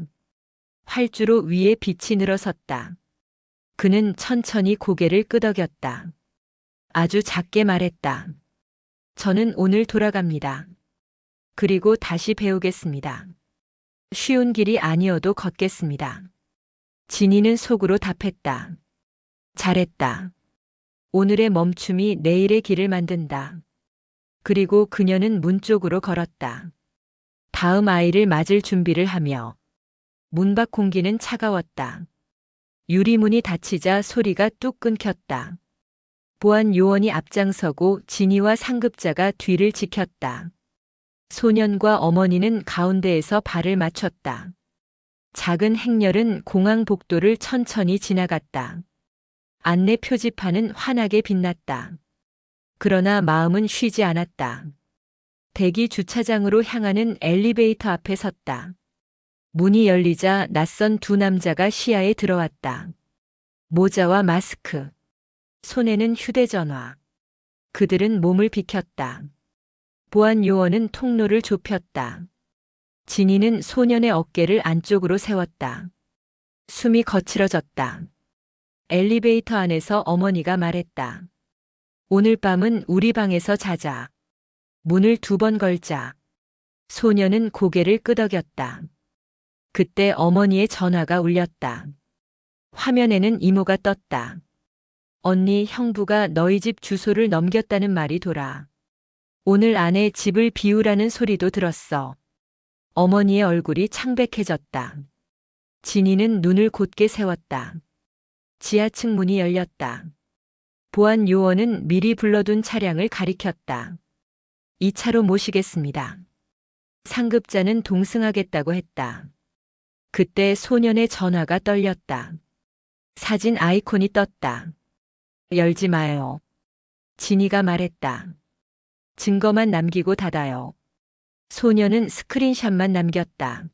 A: 활주로 위에 빛이 늘어섰다. 그는 천천히 고개를 끄덕였다. 아주 작게 말했다. 저는 오늘 돌아갑니다. 그리고 다시 배우겠습니다. 쉬운 길이 아니어도 걷겠습니다. 진이는 속으로 답했다. 잘했다. 오늘의 멈춤이 내일의 길을 만든다. 그리고 그녀는 문 쪽으로 걸었다. 다음 아이를 맞을 준비를 하며 문 밖 공기는 차가웠다. 유리문이 닫히자 소리가 뚝 끊겼다. 보안 요원이 앞장서고 진이와 상급자가 뒤를 지켰다. 소년과 어머니는 가운데에서 발을 맞췄다. 작은 행렬은 공항 복도를 천천히 지나갔다. 안내 표지판은 환하게 빛났다. 그러나 마음은 쉬지 않았다. 대기 주차장으로 향하는 엘리베이터 앞에 섰다. 문이 열리자 낯선 두 남자가 시야에 들어왔다. 모자와 마스크, 손에는 휴대전화. 그들은 몸을 비켰다. 보안 요원은 통로를 좁혔다. 진이는 소년의 어깨를 안쪽으로 세웠다. 숨이 거칠어졌다. 엘리베이터 안에서 어머니가 말했다. 오늘 밤은 우리 방에서 자자. 문을 2번 걸자. 소년은 고개를 끄덕였다. 그때 어머니의 전화가 울렸다. 화면에는 이모가 떴다. 언니, 형부가 너희 집 주소를 넘겼다는 말이 돌아. 오늘 안에 집을 비우라는 소리도 들었어. 어머니의 얼굴이 창백해졌다. 진이는 눈을 곧게 세웠다. 지하층 문이 열렸다. 보안 요원은 미리 불러둔 차량을 가리켰다. 2차로 모시겠습니다. 상급자는 동승하겠다고 했다. 그때 소년의 전화가 떨렸다. 사진 아이콘이 떴다. 열지 마요. 진이가 말했다. 증거만 남기고 닫아요. 소년은 스크린샷만 남겼다.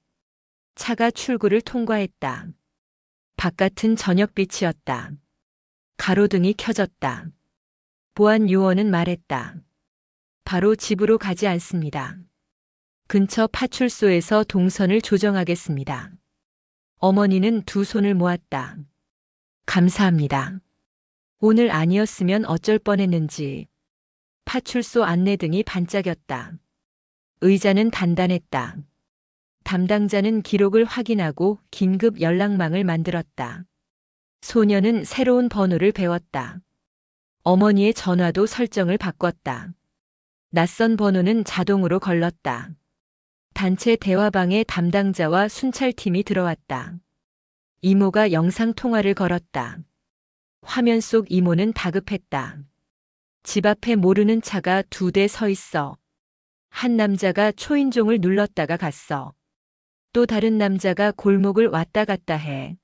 A: 차가 출구를 통과했다. 바깥은 저녁빛이었다. 가로등이 켜졌다. 보안 요원은 말했다. 바로 집으로 가지 않습니다. 근처 파출소에서 동선을 조정하겠습니다. 어머니는 두 손을 모았다. 감사합니다. 오늘 아니었으면 어쩔 뻔했는지. 파출소 안내등이 반짝였다. 의자는 단단했다. 담당자는 기록을 확인하고 긴급 연락망을 만들었다. 소녀는 새로운 번호를 배웠다. 어머니의 전화도 설정을 바꿨다. 낯선 번호는 자동으로 걸렀다. 단체 대화방에 담당자와 순찰팀이 들어왔다. 이모가 영상통화를 걸었다. 화면 속 이모는 다급했다. 집 앞에 모르는 차가 2대 서 있어. 한 남자가 초인종을 눌렀다가 갔어. 또 다른 남자가 골목을 왔다 갔다 해.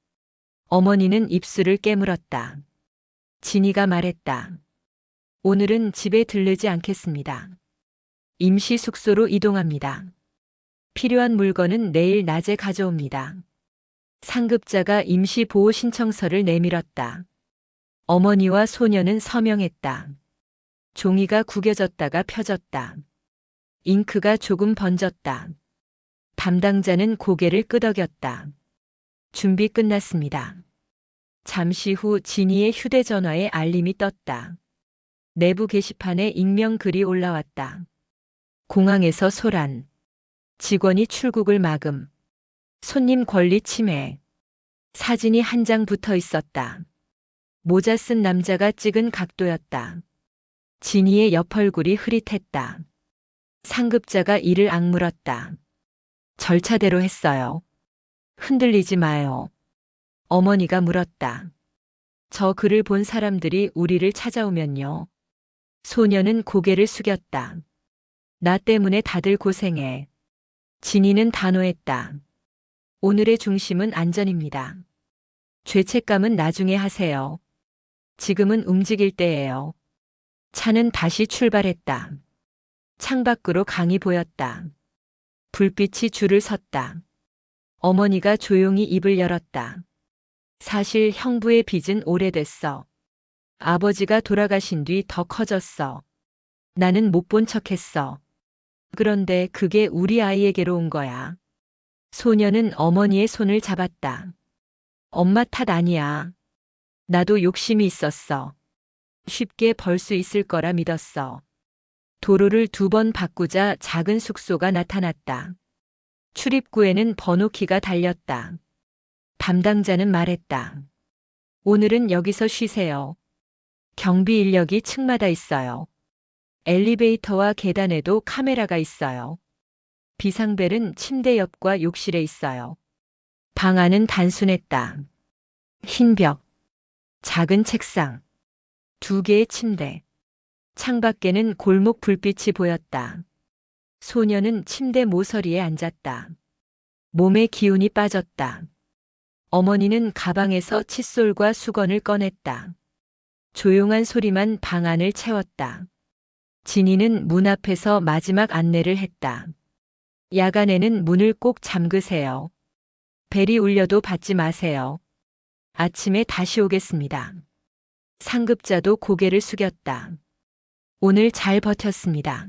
A: 어머니는 입술을 깨물었다. 진이가 말했다. 오늘은 집에 들르지 않겠습니다. 임시 숙소로 이동합니다. 필요한 물건은 내일 낮에 가져옵니다. 상급자가 임시 보호 신청서를 내밀었다. 어머니와 소녀는 서명했다. 종이가 구겨졌다가 펴졌다. 잉크가 조금 번졌다. 담당자는 고개를 끄덕였다. 준비 끝났습니다. 잠시 후 진이의 휴대전화에 알림이 떴다. 내부 게시판에 익명글이 올라왔다. 공항에서 소란. 직원이 출국을 막음. 손님 권리 침해. 사진이 한 장 붙어 있었다. 모자 쓴 남자가 찍은 각도였다. 진이의 옆얼굴이 흐릿했다. 상급자가 이를 악물었다. 절차대로 했어요. 흔들리지 마요. 어머니가 물었다. 저 글을 본 사람들이 우리를 찾아오면요. 소녀는 고개를 숙였다. 나 때문에 다들 고생해. 진이는 단호했다. 오늘의 중심은 안전입니다. 죄책감은 나중에 하세요. 지금은 움직일 때예요. 차는 다시 출발했다. 창밖으로 강이 보였다. 불빛이 줄을 섰다. 어머니가 조용히 입을 열었다. 사실 형부의 빚은 오래됐어. 아버지가 돌아가신 뒤 더 커졌어. 나는 못 본 척했어. 그런데 그게 우리 아이에게로 온 거야. 소녀는 어머니의 손을 잡았다. 엄마 탓 아니야. 나도 욕심이 있었어. 쉽게 벌 수 있을 거라 믿었어. 도로를 2번 바꾸자 작은 숙소가 나타났다. 출입구에는 번호키가 달렸다. 담당자는 말했다. 오늘은 여기서 쉬세요. 경비 인력이 층마다 있어요. 엘리베이터와 계단에도 카메라가 있어요. 비상벨은 침대 옆과 욕실에 있어요. 방 안은 단순했다. 흰 벽, 작은 책상, 2개의 침대. 창밖에는 골목 불빛이 보였다. 소녀는 침대 모서리에 앉았다. 몸에 기운이 빠졌다. 어머니는 가방에서 칫솔과 수건을 꺼냈다. 조용한 소리만 방 안을 채웠다. 진이는 문 앞에서 마지막 안내를 했다. 야간에는 문을 꼭 잠그세요. 벨이 울려도 받지 마세요. 아침에 다시 오겠습니다. 상급자도 고개를 숙였다. 오늘 잘 버텼습니다.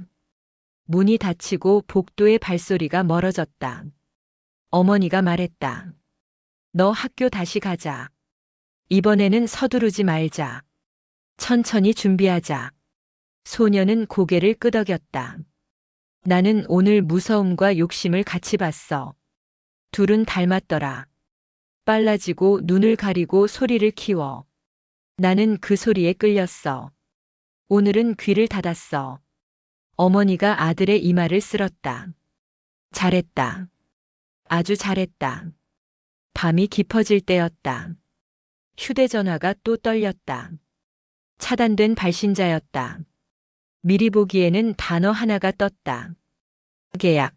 A: 문이 닫히고 복도의 발소리가 멀어졌다. 어머니가 말했다. 너 학교 다시 가자. 이번에는 서두르지 말자. 천천히 준비하자. 소녀는 고개를 끄덕였다. 나는 오늘 무서움과 욕심을 같이 봤어. 둘은 닮았더라. 빨라지고 눈을 가리고 소리를 키워. 나는 그 소리에 끌렸어. 오늘은 귀를 닫았어. 어머니가 아들의 이마를 쓸었다. 잘했다. 아주 잘했다. 밤이 깊어질 때였다. 휴대전화가 또 떨렸다. 차단된 발신자였다. 미리 보기에는 단어 하나가 떴다. 계약.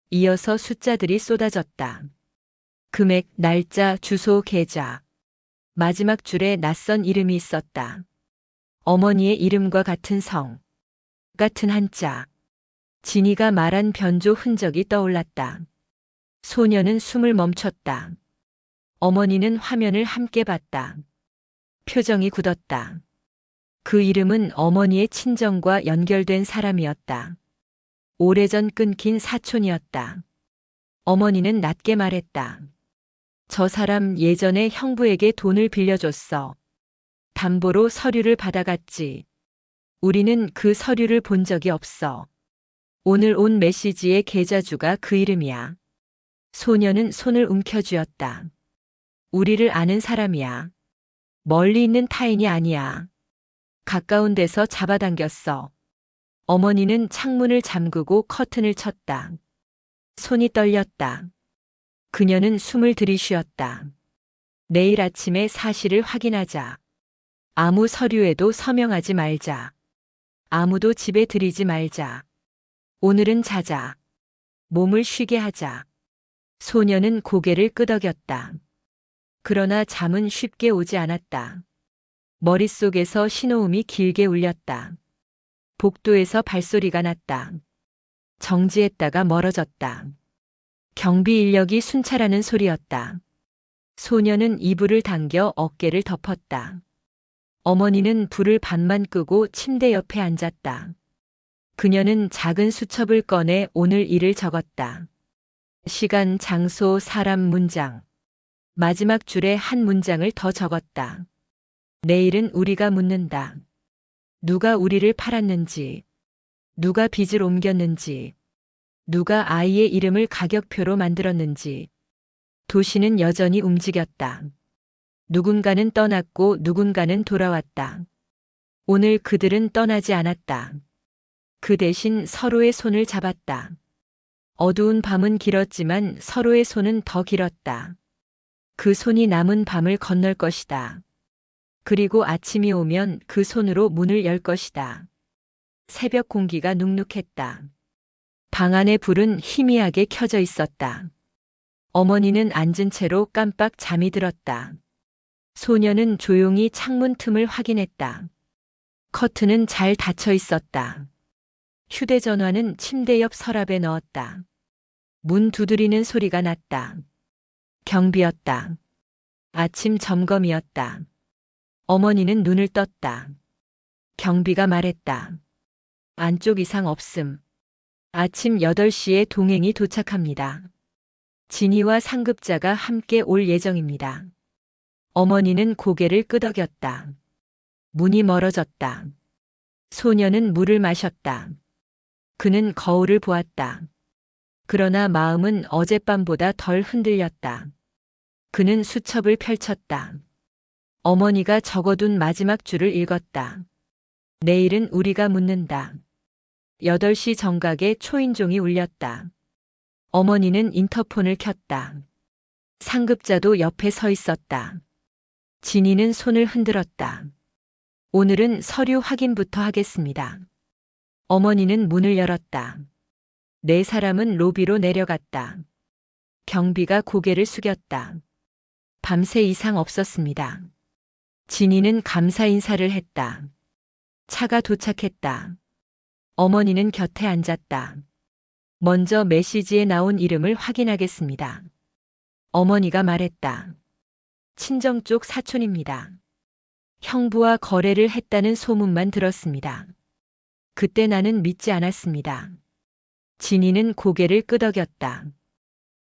A: 이어서 숫자들이 쏟아졌다. 금액, 날짜, 주소, 계좌. 마지막 줄에 낯선 이름이 있었다. 어머니의 이름과 같은 성. 같은 한자. 진이가 말한 변조 흔적이 떠올랐다. 소녀는 숨을 멈췄다. 어머니는 화면을 함께 봤다. 표정이 굳었다. 그 이름은 어머니의 친정과 연결된 사람이었다. 오래전 끊긴 사촌이었다. 어머니는 낮게 말했다. 저 사람 예전에 형부에게 돈을 빌려줬어. 담보로 서류를 받아갔지. 우리는 그 서류를 본 적이 없어. 오늘 온 메시지의 계좌주가 그 이름이야. 소녀는 손을 움켜쥐었다. 우리를 아는 사람이야. 멀리 있는 타인이 아니야. 가까운 데서 잡아당겼어. 어머니는 창문을 잠그고 커튼을 쳤다. 손이 떨렸다. 그녀는 숨을 들이쉬었다. 내일 아침에 사실을 확인하자. 아무 서류에도 서명하지 말자. 아무도 집에 들이지 말자. 오늘은 자자. 몸을 쉬게 하자. 소녀는 고개를 끄덕였다. 그러나 잠은 쉽게 오지 않았다. 머릿속에서 신호음이 길게 울렸다. 복도에서 발소리가 났다. 정지했다가 멀어졌다. 경비 인력이 순찰하는 소리였다. 소녀는 이불을 당겨 어깨를 덮었다. 어머니는 불을 반만 끄고 침대 옆에 앉았다. 그녀는 작은 수첩을 꺼내 오늘 일을 적었다. 시간, 장소, 사람, 문장. 마지막 줄에 한 문장을 더 적었다. 내일은 우리가 묻는다. 누가 우리를 팔았는지, 누가 빚을 옮겼는지, 누가 아이의 이름을 가격표로 만들었는지. 도시는 여전히 움직였다. 누군가는 떠났고 누군가는 돌아왔다. 오늘 그들은 떠나지 않았다. 그 대신 서로의 손을 잡았다. 어두운 밤은 길었지만 서로의 손은 더 길었다. 그 손이 남은 밤을 건널 것이다. 그리고 아침이 오면 그 손으로 문을 열 것이다. 새벽 공기가 눅눅했다. 방 안의 불은 희미하게 켜져 있었다. 어머니는 앉은 채로 깜빡 잠이 들었다. 소녀는 조용히 창문 틈을 확인했다. 커튼은 잘 닫혀 있었다. 휴대전화는 침대 옆 서랍에 넣었다. 문 두드리는 소리가 났다. 경비였다. 아침 점검이었다. 어머니는 눈을 떴다. 경비가 말했다. 안쪽 이상 없음. 아침 8시에 동행이 도착합니다. 진이와 상급자가 함께 올 예정입니다. 어머니는 고개를 끄덕였다. 문이 멀어졌다. 소녀는 물을 마셨다. 그는 거울을 보았다. 그러나 마음은 어젯밤보다 덜 흔들렸다. 그는 수첩을 펼쳤다. 어머니가 적어둔 마지막 줄을 읽었다. 내일은 우리가 묻는다. 8시 정각에 초인종이 울렸다. 어머니는 인터폰을 켰다. 상급자도 옆에 서 있었다. 진이는 손을 흔들었다. 오늘은 서류 확인부터 하겠습니다. 어머니는 문을 열었다. 네 사람은 로비로 내려갔다. 경비가 고개를 숙였다. 밤새 이상 없었습니다. 진이는 감사 인사를 했다. 차가 도착했다. 어머니는 곁에 앉았다. 먼저 메시지에 나온 이름을 확인하겠습니다. 어머니가 말했다. 친정 쪽 사촌입니다. 형부와 거래를 했다는 소문만 들었습니다. 그때 나는 믿지 않았습니다. 진이는 고개를 끄덕였다.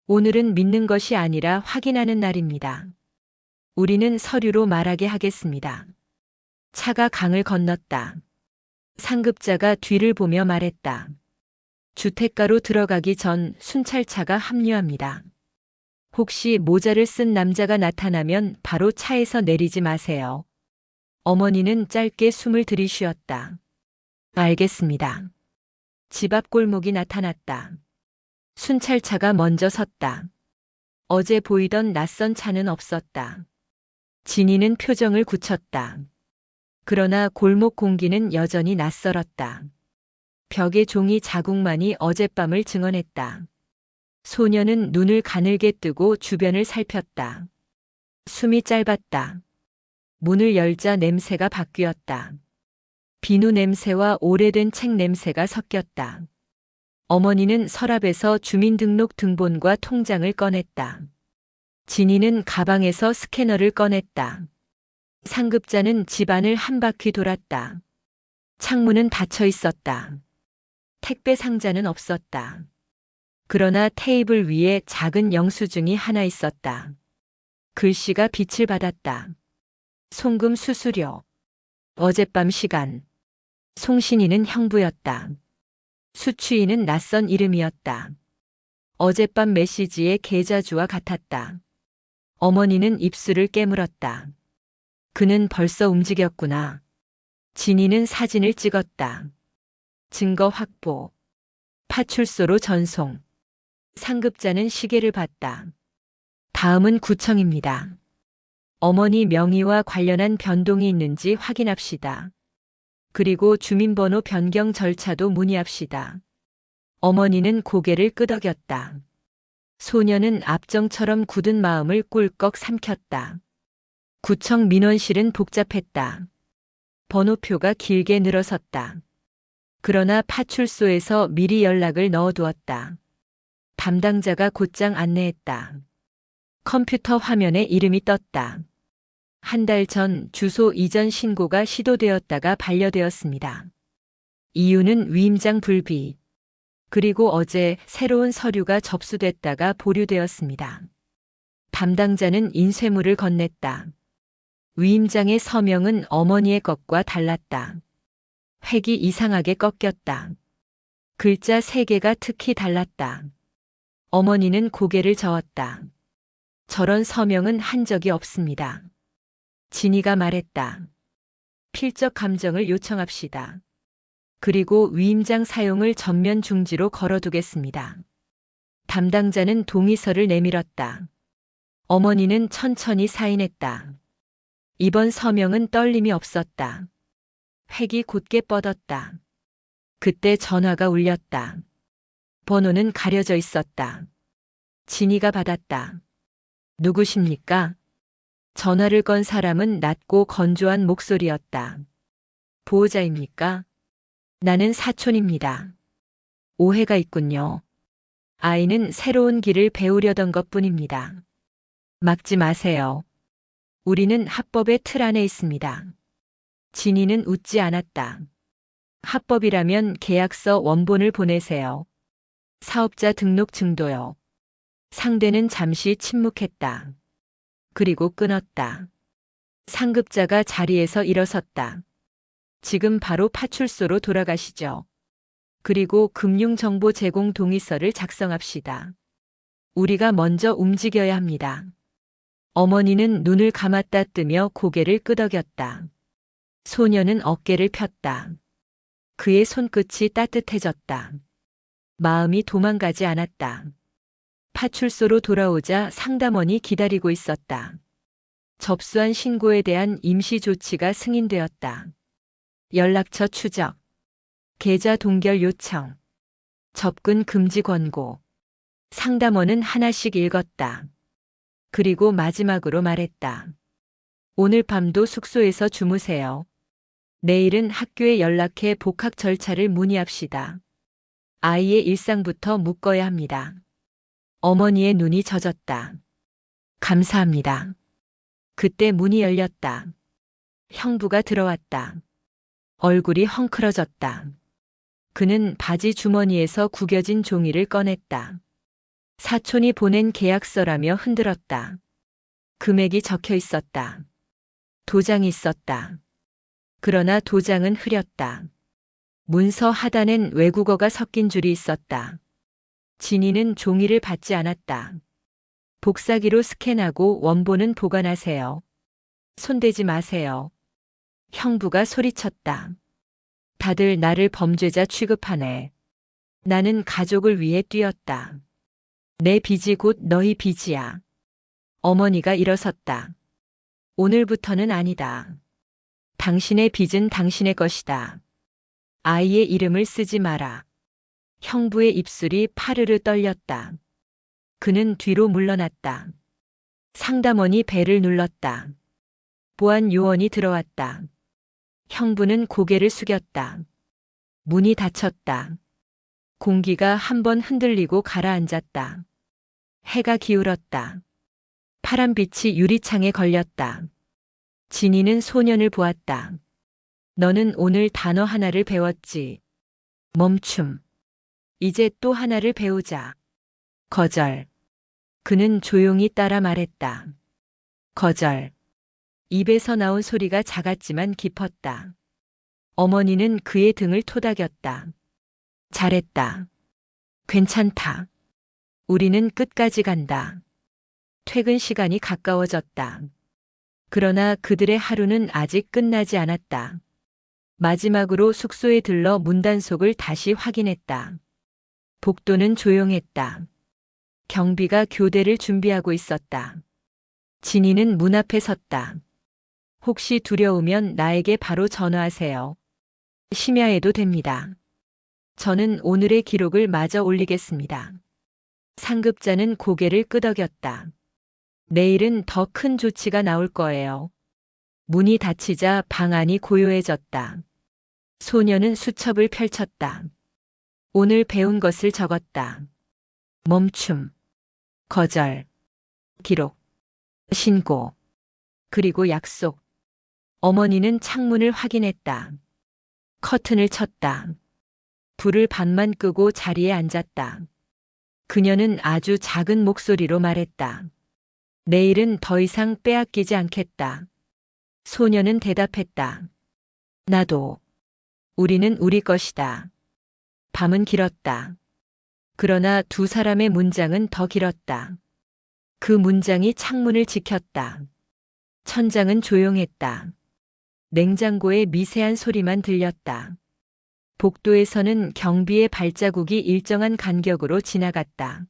A: 오늘은 믿는 것이 아니라 확인하는 날입니다. 우리는 서류로 말하게 하겠습니다. 차가 강을 건넜다. 상급자가 뒤를 보며 말했다. 주택가로 들어가기 전 순찰차가 합류합니다. 혹시 모자를 쓴 남자가 나타나면 바로 차에서 내리지 마세요. 어머니는 짧게 숨을 들이쉬었다. 알겠습니다. 집 앞 골목이 나타났다. 순찰차가 먼저 섰다. 어제 보이던 낯선 차는 없었다. 진이는 표정을 굳혔다. 그러나 골목 공기는 여전히 낯설었다. 벽에 종이 자국만이 어젯밤을 증언했다. 소녀는 눈을 가늘게 뜨고 주변을 살폈다. 숨이 짧았다. 문을 열자 냄새가 바뀌었다. 비누 냄새와 오래된 책 냄새가 섞였다. 어머니는 서랍에서 주민등록 등본과 통장을 꺼냈다. 진이는 가방에서 스캐너를 꺼냈다. 상급자는 집안을 한 바퀴 돌았다. 창문은 닫혀 있었다. 택배 상자는 없었다. 그러나 테이블 위에 작은 영수증이 하나 있었다. 글씨가 빛을 받았다. 송금 수수료. 어젯밤 시간. 송신이는 형부였다. 수취인은 낯선 이름이었다. 어젯밤 메시지의 계좌주와 같았다. 어머니는 입술을 깨물었다. 그는 벌써 움직였구나. 진이는 사진을 찍었다. 증거 확보. 파출소로 전송. 상급자는 시계를 봤다. 다음은 구청입니다. 어머니 명의와 관련한 변동이 있는지 확인합시다. 그리고 주민번호 변경 절차도 문의합시다. 어머니는 고개를 끄덕였다. 소녀는 압정처럼 굳은 마음을 꿀꺽 삼켰다. 구청 민원실은 복잡했다. 번호표가 길게 늘어섰다. 그러나 파출소에서 미리 연락을 넣어두었다. 담당자가 곧장 안내했다. 컴퓨터 화면에 이름이 떴다. 한 달 전 주소 이전 신고가 시도되었다가 반려되었습니다. 이유는 위임장 불비. 그리고 어제 새로운 서류가 접수됐다가 보류되었습니다. 담당자는 인쇄물을 건넸다. 위임장의 서명은 어머니의 것과 달랐다. 획이 이상하게 꺾였다. 글자 3개가 특히 달랐다. 어머니는 고개를 저었다. 저런 서명은 한 적이 없습니다. 진이가 말했다. 필적 감정을 요청합시다. 그리고 위임장 사용을 전면 중지로 걸어두겠습니다. 담당자는 동의서를 내밀었다. 어머니는 천천히 사인했다. 이번 서명은 떨림이 없었다. 획이 곧게 뻗었다. 그때 전화가 울렸다. 번호는 가려져 있었다. 진이가 받았다. 누구십니까? 전화를 건 사람은 낮고 건조한 목소리였다. 보호자입니까? 나는 사촌입니다. 오해가 있군요. 아이는 새로운 길을 배우려던 것뿐입니다. 막지 마세요. 우리는 합법의 틀 안에 있습니다. 진이는 웃지 않았다. 합법이라면 계약서 원본을 보내세요. 사업자 등록증도요. 상대는 잠시 침묵했다. 그리고 끊었다. 상급자가 자리에서 일어섰다. 지금 바로 파출소로 돌아가시죠. 그리고 금융정보 제공 동의서를 작성합시다. 우리가 먼저 움직여야 합니다. 어머니는 눈을 감았다 뜨며 고개를 끄덕였다. 소녀는 어깨를 폈다. 그의 손끝이 따뜻해졌다. 마음이 도망가지 않았다. 파출소로 돌아오자 상담원이 기다리고 있었다. 접수한 신고에 대한 임시 조치가 승인되었다. 연락처 추적, 계좌 동결 요청, 접근 금지 권고. 상담원은 하나씩 읽었다. 그리고 마지막으로 말했다. 오늘 밤도 숙소에서 주무세요. 내일은 학교에 연락해 복학 절차를 문의합시다. 아이의 일상부터 묶어야 합니다. 어머니의 눈이 젖었다. 감사합니다. 그때 문이 열렸다. 형부가 들어왔다. 얼굴이 헝클어졌다. 그는 바지 주머니에서 구겨진 종이를 꺼냈다. 사촌이 보낸 계약서라며 흔들었다. 금액이 적혀 있었다. 도장이 있었다. 그러나 도장은 흐렸다. 문서 하단엔 외국어가 섞인 줄이 있었다. 진이는 종이를 받지 않았다. 복사기로 스캔하고 원본은 보관하세요. 손대지 마세요. 형부가 소리쳤다. 다들 나를 범죄자 취급하네. 나는 가족을 위해 뛰었다. 내 빚이 곧 너희 빚이야. 어머니가 일어섰다. 오늘부터는 아니다. 당신의 빚은 당신의 것이다. 아이의 이름을 쓰지 마라. 형부의 입술이 파르르 떨렸다. 그는 뒤로 물러났다. 상담원이 벨을 눌렀다. 보안 요원이 들어왔다. 형부는 고개를 숙였다. 문이 닫혔다. 공기가 한번 흔들리고 가라앉았다. 해가 기울었다. 파란 빛이 유리창에 걸렸다. 진이는 소년을 보았다. 너는 오늘 단어 하나를 배웠지. 멈춤. 이제 또 하나를 배우자. 거절. 그는 조용히 따라 말했다. 거절. 입에서 나온 소리가 작았지만 깊었다. 어머니는 그의 등을 토닥였다. 잘했다. 괜찮다. 우리는 끝까지 간다. 퇴근 시간이 가까워졌다. 그러나 그들의 하루는 아직 끝나지 않았다. 마지막으로 숙소에 들러 문단속을 다시 확인했다. 복도는 조용했다. 경비가 교대를 준비하고 있었다. 진이는 문 앞에 섰다. 혹시 두려우면 나에게 바로 전화하세요. 심야에도 됩니다. 저는 오늘의 기록을 마저 올리겠습니다. 상급자는 고개를 끄덕였다. 내일은 더 큰 조치가 나올 거예요. 문이 닫히자 방 안이 고요해졌다. 소녀는 수첩을 펼쳤다. 오늘 배운 것을 적었다. 멈춤, 거절, 기록, 신고, 그리고 약속. 어머니는 창문을 확인했다. 커튼을 쳤다. 불을 반만 끄고 자리에 앉았다. 그녀는 아주 작은 목소리로 말했다. 내일은 더 이상 빼앗기지 않겠다. 소녀는 대답했다. 나도. 우리는 우리 것이다. 밤은 길었다. 그러나 두 사람의 문장은 더 길었다. 그 문장이 창문을 지켰다. 천장은 조용했다. 냉장고의 미세한 소리만 들렸다. 복도에서는 경비의 발자국이 일정한 간격으로 지나갔다.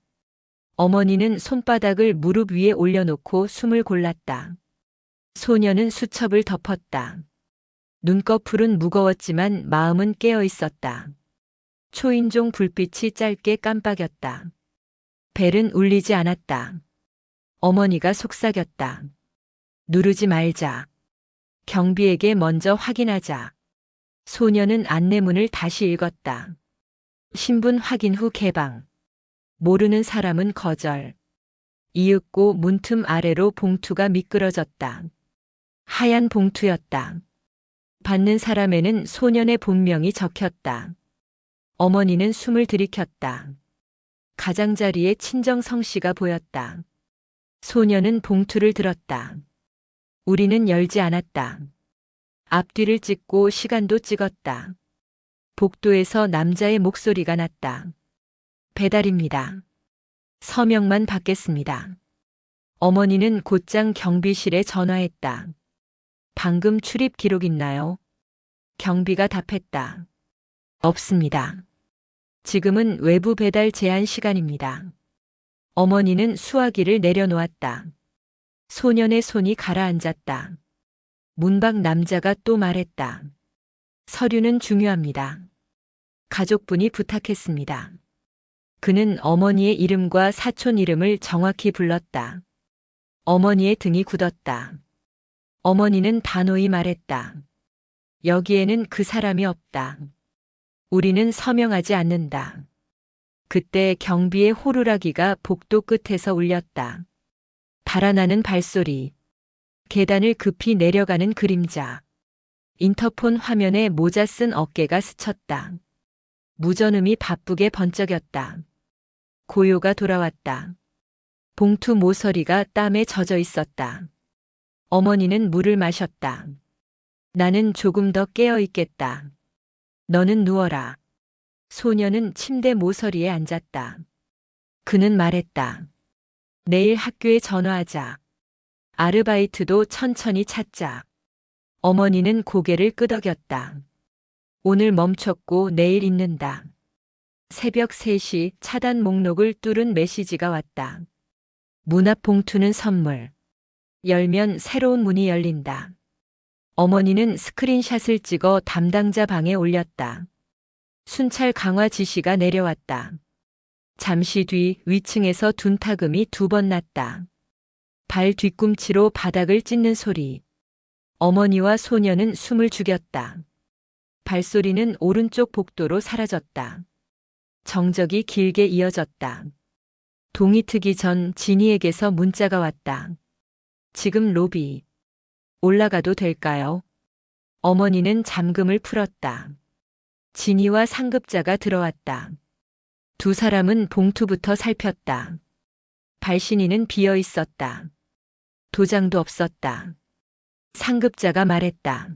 A: 어머니는 손바닥을 무릎 위에 올려놓고 숨을 골랐다. 소녀는 수첩을 덮었다. 눈꺼풀은 무거웠지만 마음은 깨어 있었다. 초인종 불빛이 짧게 깜빡였다. 벨은 울리지 않았다. 어머니가 속삭였다. 누르지 말자. 경비에게 먼저 확인하자. 소녀는 안내문을 다시 읽었다. 신분 확인 후 개방. 모르는 사람은 거절. 이윽고 문틈 아래로 봉투가 미끄러졌다. 하얀 봉투였다. 받는 사람에는 소년의 본명이 적혔다. 어머니는 숨을 들이켰다. 가장자리에 친정 성씨가 보였다. 소년은 봉투를 들었다. 우리는 열지 않았다. 앞뒤를 찍고 시간도 찍었다. 복도에서 남자의 목소리가 났다. 배달입니다. 서명만 받겠습니다. 어머니는 곧장 경비실에 전화했다. 방금 출입 기록 있나요? 경비가 답했다. 없습니다. 지금은 외부 배달 제한 시간입니다. 어머니는 수화기를 내려놓았다. 소년의 손이 가라앉았다. 문 밖 남자가 또 말했다. 서류는 중요합니다. 가족분이 부탁했습니다. 그는 어머니의 이름과 사촌 이름을 정확히 불렀다. 어머니의 등이 굳었다. 어머니는 단호히 말했다. 여기에는 그 사람이 없다. 우리는 서명하지 않는다. 그때 경비의 호루라기가 복도 끝에서 울렸다. 달아나는 발소리. 계단을 급히 내려가는 그림자. 인터폰 화면에 모자 쓴 어깨가 스쳤다. 무전음이 바쁘게 번쩍였다. 고요가 돌아왔다. 봉투 모서리가 땀에 젖어 있었다. 어머니는 물을 마셨다. 나는 조금 더 깨어 있겠다. 너는 누워라. 소녀는 침대 모서리에 앉았다. 그는 말했다. 내일 학교에 전화하자. 아르바이트도 천천히 찾자. 어머니는 고개를 끄덕였다. 오늘 멈췄고 내일 있는다. 새벽 3시 차단 목록을 뚫은 메시지가 왔다. 문 앞 봉투는 선물. 열면 새로운 문이 열린다. 어머니는 스크린샷을 찍어 담당자 방에 올렸다. 순찰 강화 지시가 내려왔다. 잠시 뒤 위층에서 둔타금이 2번 났다. 발 뒤꿈치로 바닥을 찢는 소리. 어머니와 소녀는 숨을 죽였다. 발소리는 오른쪽 복도로 사라졌다. 정적이 길게 이어졌다. 동이 트기 전 진이에게서 문자가 왔다. 지금 로비. 올라가도 될까요? 어머니는 잠금을 풀었다. 진이와 상급자가 들어왔다. 두 사람은 봉투부터 살폈다. 발신인은 비어 있었다. 도장도 없었다. 상급자가 말했다.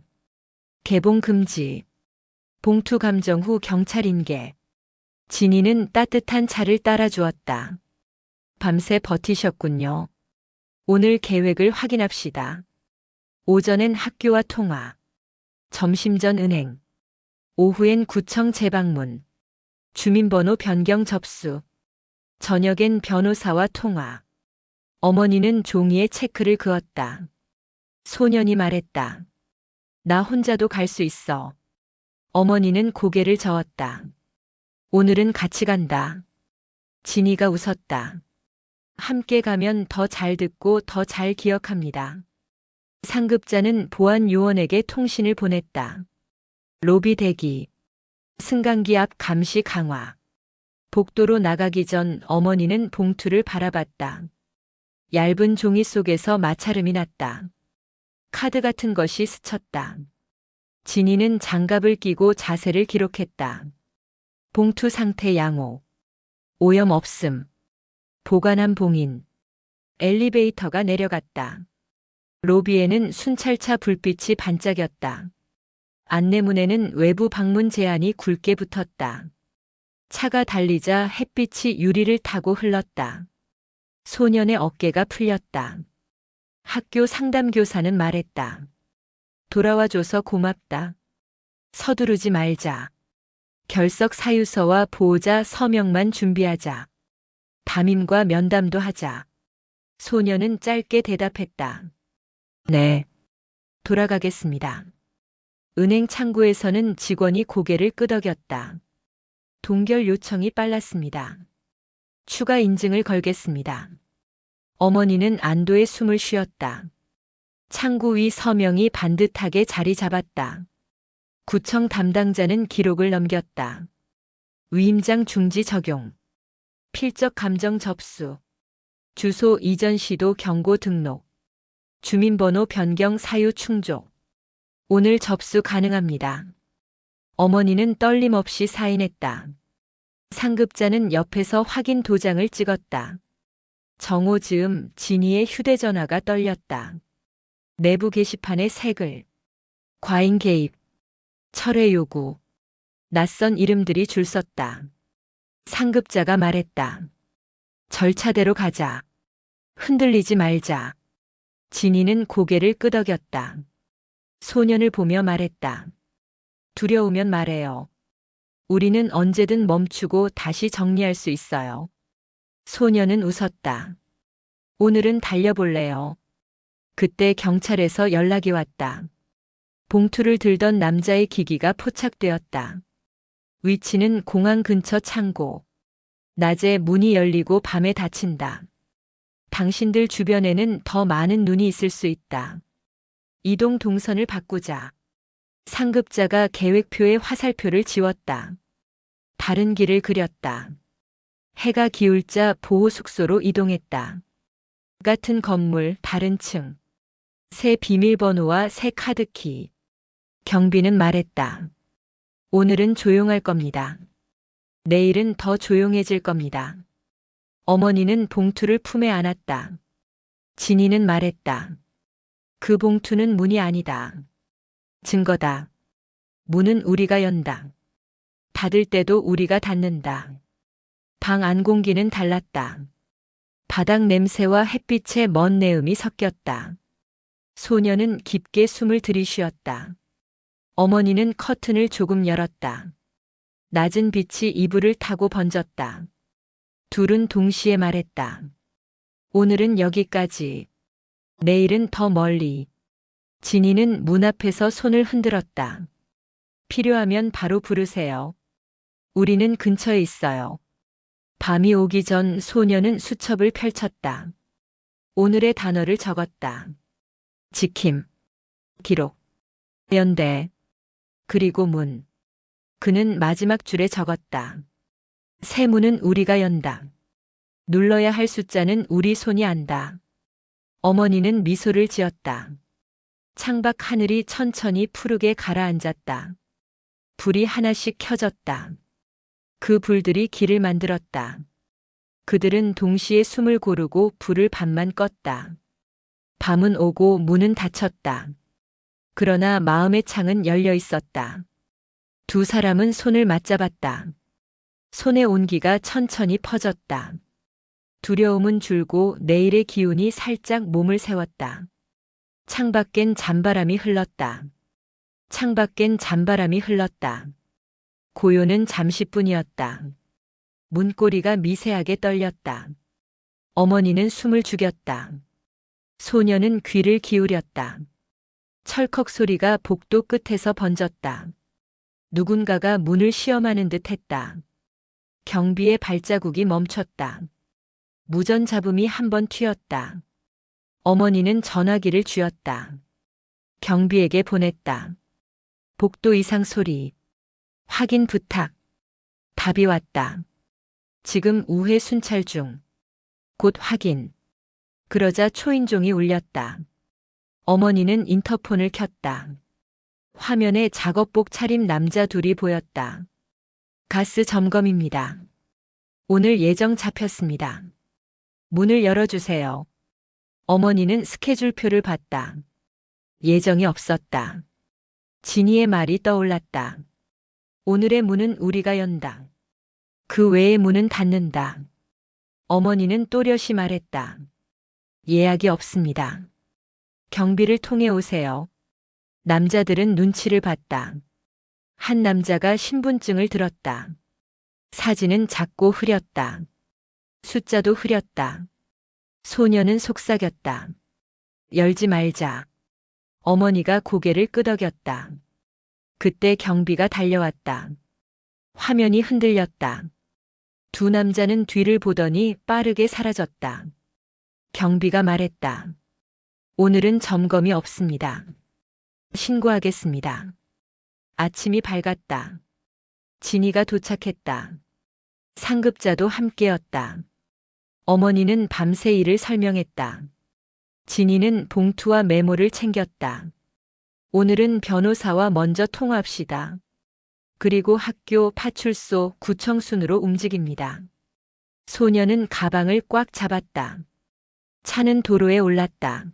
A: 개봉 금지. 봉투 감정 후 경찰 인계. 진이는 따뜻한 차를 따라주었다. 밤새 버티셨군요. 오늘 계획을 확인합시다. 오전엔 학교와 통화. 점심 전 은행. 오후엔 구청 재방문. 주민번호 변경 접수. 저녁엔 변호사와 통화. 어머니는 종이에 체크를 그었다. 소년이 말했다. 나 혼자도 갈 수 있어. 어머니는 고개를 저었다. 오늘은 같이 간다. 진이가 웃었다. 함께 가면 더 잘 듣고 더 잘 기억합니다. 상급자는 보안 요원에게 통신을 보냈다. 로비 대기. 승강기 앞 감시 강화. 복도로 나가기 전 어머니는 봉투를 바라봤다. 얇은 종이 속에서 마찰음이 났다. 카드 같은 것이 스쳤다. 진이는 장갑을 끼고 자세를 기록했다. 봉투 상태 양호. 오염 없음. 보관한 봉인. 엘리베이터가 내려갔다. 로비에는 순찰차 불빛이 반짝였다. 안내문에는 외부 방문 제한이 굵게 붙었다. 차가 달리자 햇빛이 유리를 타고 흘렀다. 소년의 어깨가 풀렸다. 학교 상담교사는 말했다. 돌아와줘서 고맙다. 서두르지 말자. 결석 사유서와 보호자 서명만 준비하자. 담임과 면담도 하자. 소년은 짧게 대답했다. 네. 돌아가겠습니다. 은행 창구에서는 직원이 고개를 끄덕였다. 동결 요청이 빨랐습니다. 추가 인증을 걸겠습니다. 어머니는 안도의 숨을 쉬었다. 창구 위 서명이 반듯하게 자리 잡았다. 구청 담당자는 기록을 넘겼다. 위임장 중지 적용. 필적 감정 접수. 주소 이전 시도 경고 등록. 주민번호 변경 사유 충족. 오늘 접수 가능합니다. 어머니는 떨림 없이 사인했다. 상급자는 옆에서 확인 도장을 찍었다. 정오 즈음 진희의 휴대전화가 떨렸다. 내부 게시판에 새 글. 과잉 개입. 철회 요구. 낯선 이름들이 줄 섰다. 상급자가 말했다. 절차대로 가자. 흔들리지 말자. 진희는 고개를 끄덕였다. 소년을 보며 말했다. 두려우면 말해요. 우리는 언제든 멈추고 다시 정리할 수 있어요. 소년은 웃었다. 오늘은 달려볼래요. 그때 경찰에서 연락이 왔다. 봉투를 들던 남자의 기기가 포착되었다. 위치는 공항 근처 창고. 낮에 문이 열리고 밤에 닫힌다. 당신들 주변에는 더 많은 눈이 있을 수 있다. 이동 동선을 바꾸자. 상급자가 계획표에 화살표를 지웠다. 다른 길을 그렸다. 해가 기울자 보호 숙소로 이동했다. 같은 건물, 다른 층. 새 비밀번호와 새 카드키. 경비는 말했다. 오늘은 조용할 겁니다. 내일은 더 조용해질 겁니다. 어머니는 봉투를 품에 안았다. 진희는 말했다. 그 봉투는 문이 아니다. 증거다. 문은 우리가 연다. 닫을 때도 우리가 닫는다. 방 안 공기는 달랐다. 바닥 냄새와 햇빛의 먼 내음이 섞였다. 소녀는 깊게 숨을 들이쉬었다. 어머니는 커튼을 조금 열었다. 낮은 빛이 이불을 타고 번졌다. 둘은 동시에 말했다. 오늘은 여기까지. 내일은 더 멀리. 진희는 문 앞에서 손을 흔들었다. 필요하면 바로 부르세요. 우리는 근처에 있어요. 밤이 오기 전 소녀는 수첩을 펼쳤다. 오늘의 단어를 적었다. 지킴, 기록, 연대, 그리고 문. 그는 마지막 줄에 적었다. 새 문은 우리가 연다. 눌러야 할 숫자는 우리 손이 안다. 어머니는 미소를 지었다. 창밖 하늘이 천천히 푸르게 가라앉았다. 불이 하나씩 켜졌다. 그 불들이 길을 만들었다. 그들은 동시에 숨을 고르고 불을 반만 껐다. 밤은 오고 문은 닫혔다. 그러나 마음의 창은 열려 있었다. 두 사람은 손을 맞잡았다. 손의 온기가 천천히 퍼졌다. 두려움은 줄고 내일의 기운이 살짝 몸을 세웠다. 창밖엔 잔바람이 흘렀다. 창밖엔 잔바람이 흘렀다. 고요는 잠시뿐이었다. 문고리가 미세하게 떨렸다. 어머니는 숨을 죽였다. 소녀는 귀를 기울였다. 철컥 소리가 복도 끝에서 번졌다. 누군가가 문을 시험하는 듯 했다. 경비의 발자국이 멈췄다. 무전 잡음이 한 번 튀었다. 어머니는 전화기를 쥐었다. 경비에게 보냈다. 복도 이상 소리. 확인 부탁. 답이 왔다. 지금 우회 순찰 중. 곧 확인. 그러자 초인종이 울렸다. 어머니는 인터폰을 켰다. 화면에 작업복 차림 남자 둘이 보였다. 가스 점검입니다. 오늘 예정 잡혔습니다. 문을 열어주세요. 어머니는 스케줄표를 봤다. 예정이 없었다. 진희의 말이 떠올랐다. 오늘의 문은 우리가 연다. 그 외의 문은 닫는다. 어머니는 또렷이 말했다. 예약이 없습니다. 경비를 통해 오세요. 남자들은 눈치를 봤다. 한 남자가 신분증을 들었다. 사진은 작고 흐렸다. 숫자도 흐렸다. 소녀는 속삭였다. 열지 말자. 어머니가 고개를 끄덕였다. 그때 경비가 달려왔다. 화면이 흔들렸다. 두 남자는 뒤를 보더니 빠르게 사라졌다. 경비가 말했다. 오늘은 점검이 없습니다. 신고하겠습니다. 아침이 밝았다. 진이가 도착했다. 상급자도 함께였다. 어머니는 밤새 일을 설명했다. 진이는 봉투와 메모를 챙겼다. 오늘은 변호사와 먼저 통화합시다. 그리고 학교, 파출소, 구청 순으로 움직입니다. 소녀는 가방을 꽉 잡았다. 차는 도로에 올랐다.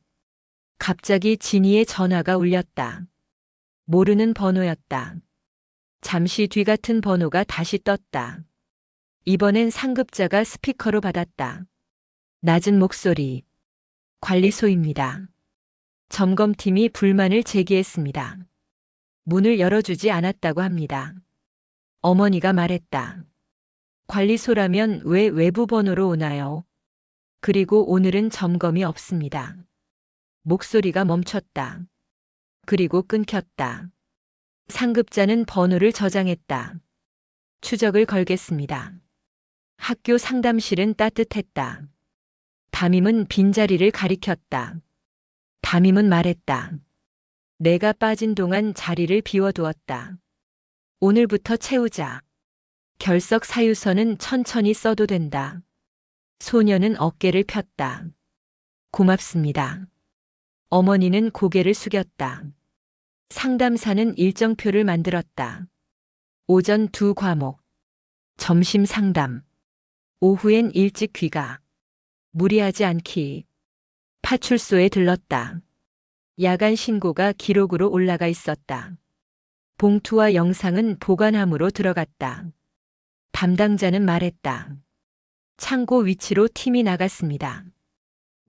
A: 갑자기 진이의 전화가 울렸다. 모르는 번호였다. 잠시 뒤 같은 번호가 다시 떴다. 이번엔 상급자가 스피커로 받았다. 낮은 목소리. 관리소입니다. 점검팀이 불만을 제기했습니다. 문을 열어주지 않았다고 합니다. 어머니가 말했다. 관리소라면 왜 외부 번호로 오나요? 그리고 오늘은 점검이 없습니다. 목소리가 멈췄다. 그리고 끊겼다. 상급자는 번호를 저장했다. 추적을 걸겠습니다. 학교 상담실은 따뜻했다. 담임은 빈자리를 가리켰다. 담임은 말했다. 내가 빠진 동안 자리를 비워두었다. 오늘부터 채우자. 결석 사유서는 천천히 써도 된다. 소녀는 어깨를 폈다. 고맙습니다. 어머니는 고개를 숙였다. 상담사는 일정표를 만들었다. 오전 2과목, 점심 상담, 오후엔 일찍 귀가, 무리하지 않기. 파출소에 들렀다. 야간 신고가 기록으로 올라가 있었다. 봉투와 영상은 보관함으로 들어갔다. 담당자는 말했다. 창고 위치로 팀이 나갔습니다.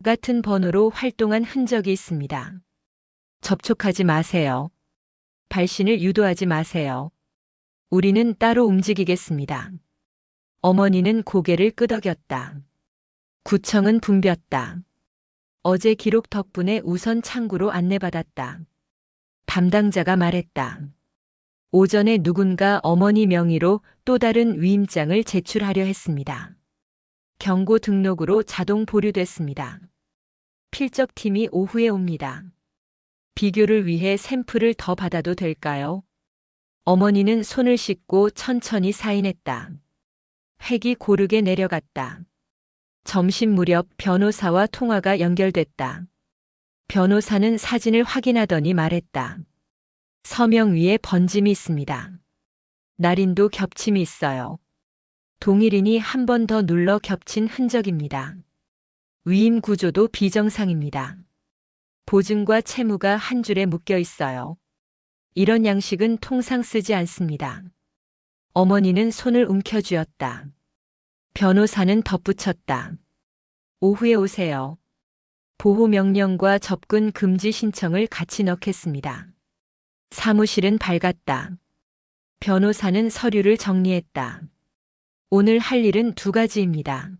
A: 같은 번호로 활동한 흔적이 있습니다. 접촉하지 마세요. 발신을 유도하지 마세요. 우리는 따로 움직이겠습니다. 어머니는 고개를 끄덕였다. 구청은 붐볐다. 어제 기록 덕분에 우선 창구로 안내받았다. 담당자가 말했다. 오전에 누군가 어머니 명의로 또 다른 위임장을 제출하려 했습니다. 경고 등록으로 자동 보류됐습니다. 필적팀이 오후에 옵니다. 비교를 위해 샘플을 더 받아도 될까요? 어머니는 손을 씻고 천천히 사인했다. 획이 고르게 내려갔다. 점심 무렵 변호사와 통화가 연결됐다. 변호사는 사진을 확인하더니 말했다. 서명 위에 번짐이 있습니다. 날인도 겹침이 있어요. 동일인이 한 번 더 눌러 겹친 흔적입니다. 위임 구조도 비정상입니다. 보증과 채무가 한 줄에 묶여 있어요. 이런 양식은 통상 쓰지 않습니다. 어머니는 손을 움켜쥐었다. 변호사는 덧붙였다. 오후에 오세요. 보호명령과 접근 금지 신청을 같이 넣겠습니다. 사무실은 밝았다. 변호사는 서류를 정리했다. 오늘 할 일은 2가지입니다.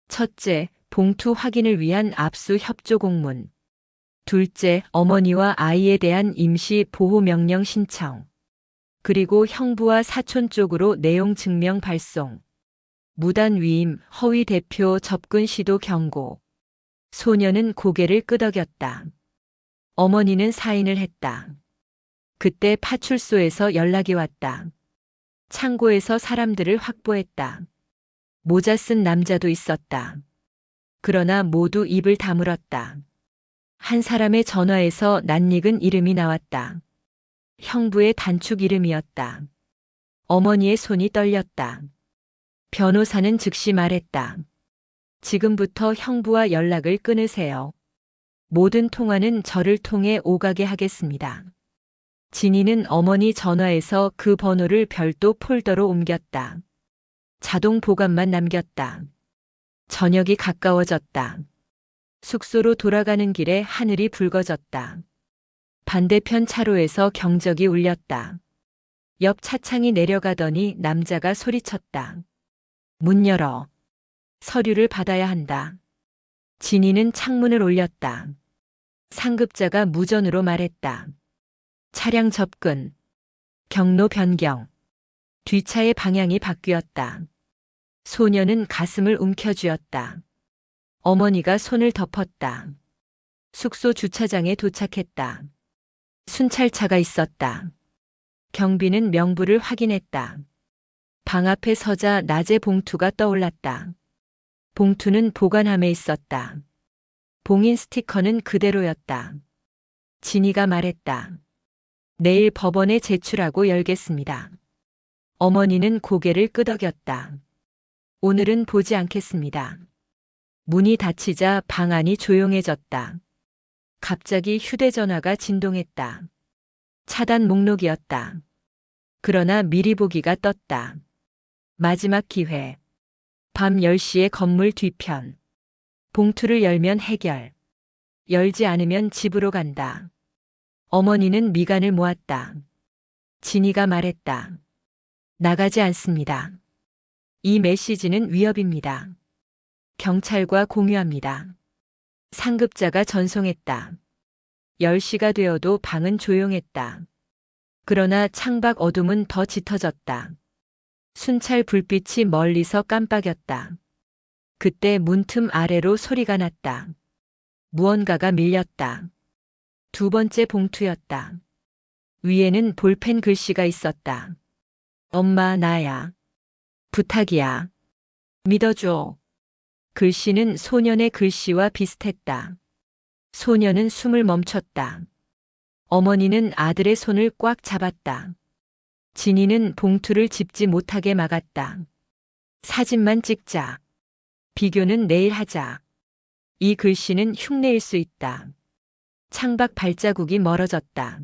A: 첫째, 봉투 확인을 위한 압수 협조 공문. 둘째, 어머니와 아이에 대한 임시 보호명령 신청. 그리고 형부와 사촌 쪽으로 내용 증명 발송. 무단 위임, 허위 대표 접근 시도 경고. 소녀는 고개를 끄덕였다. 어머니는 사인을 했다. 그때 파출소에서 연락이 왔다. 창고에서 사람들을 확보했다. 모자 쓴 남자도 있었다. 그러나 모두 입을 다물었다. 한 사람의 전화에서 낯익은 이름이 나왔다. 형부의 단축 이름이었다. 어머니의 손이 떨렸다. 변호사는 즉시 말했다. 지금부터 형부와 연락을 끊으세요. 모든 통화는 저를 통해 오가게 하겠습니다. 진이는 어머니 전화에서 그 번호를 별도 폴더로 옮겼다. 자동 보관만 남겼다. 저녁이 가까워졌다. 숙소로 돌아가는 길에 하늘이 붉어졌다. 반대편 차로에서 경적이 울렸다. 옆 차창이 내려가더니 남자가 소리쳤다. 문 열어. 서류를 받아야 한다. 진이는 창문을 올렸다. 상급자가 무전으로 말했다. 차량 접근. 경로 변경. 뒷차의 방향이 바뀌었다. 소녀는 가슴을 움켜쥐었다. 어머니가 손을 덮었다. 숙소 주차장에 도착했다. 순찰차가 있었다. 경비는 명부를 확인했다. 방 앞에 서자 낮에 봉투가 떠올랐다. 봉투는 보관함에 있었다. 봉인 스티커는 그대로였다. 진이가 말했다. 내일 법원에 제출하고 열겠습니다. 어머니는 고개를 끄덕였다. 오늘은 보지 않겠습니다. 문이 닫히자 방 안이 조용해졌다. 갑자기 휴대전화가 진동했다. 차단 목록이었다. 그러나 미리 보기가 떴다. 마지막 기회. 밤 10시에 건물 뒤편. 봉투를 열면 해결. 열지 않으면 집으로 간다. 어머니는 미간을 모았다. 진이가 말했다. 나가지 않습니다. 이 메시지는 위협입니다. 경찰과 공유합니다. 상급자가 전송했다. 10시가 되어도 방은 조용했다. 그러나 창밖 어둠은 더 짙어졌다. 순찰 불빛이 멀리서 깜빡였다. 그때 문틈 아래로 소리가 났다. 무언가가 밀렸다. 두 번째 봉투였다. 위에는 볼펜 글씨가 있었다. 엄마, 나야. 부탁이야. 믿어줘. 글씨는 소년의 글씨와 비슷했다. 소년은 숨을 멈췄다. 어머니는 아들의 손을 꽉 잡았다. 진이는 봉투를 집지 못하게 막았다. 사진만 찍자. 비교는 내일 하자. 이 글씨는 흉내일 수 있다. 창밖 발자국이 멀어졌다.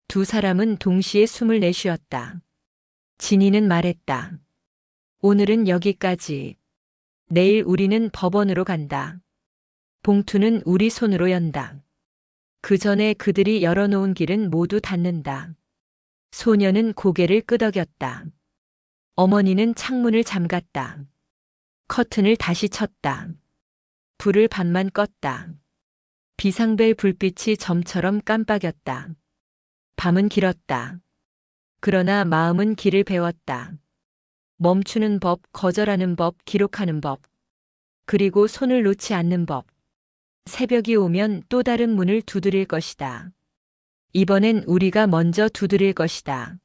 A: 두 사람은 동시에 숨을 내쉬었다. 진이는 말했다. 오늘은 여기까지. 내일 우리는 법원으로 간다. 봉투는 우리 손으로 연다. 그 전에 그들이 열어놓은 길은 모두 닫는다. 소녀는 고개를 끄덕였다. 어머니는 창문을 잠갔다. 커튼을 다시 쳤다. 불을 반만 껐다. 비상벨 불빛이 점처럼 깜빡였다. 밤은 길었다. 그러나 마음은 길을 배웠다. 멈추는 법, 거절하는 법, 기록하는 법. 그리고 손을 놓지 않는 법. 새벽이 오면 또 다른 문을 두드릴 것이다. 이번엔 우리가 먼저 두드릴 것이다.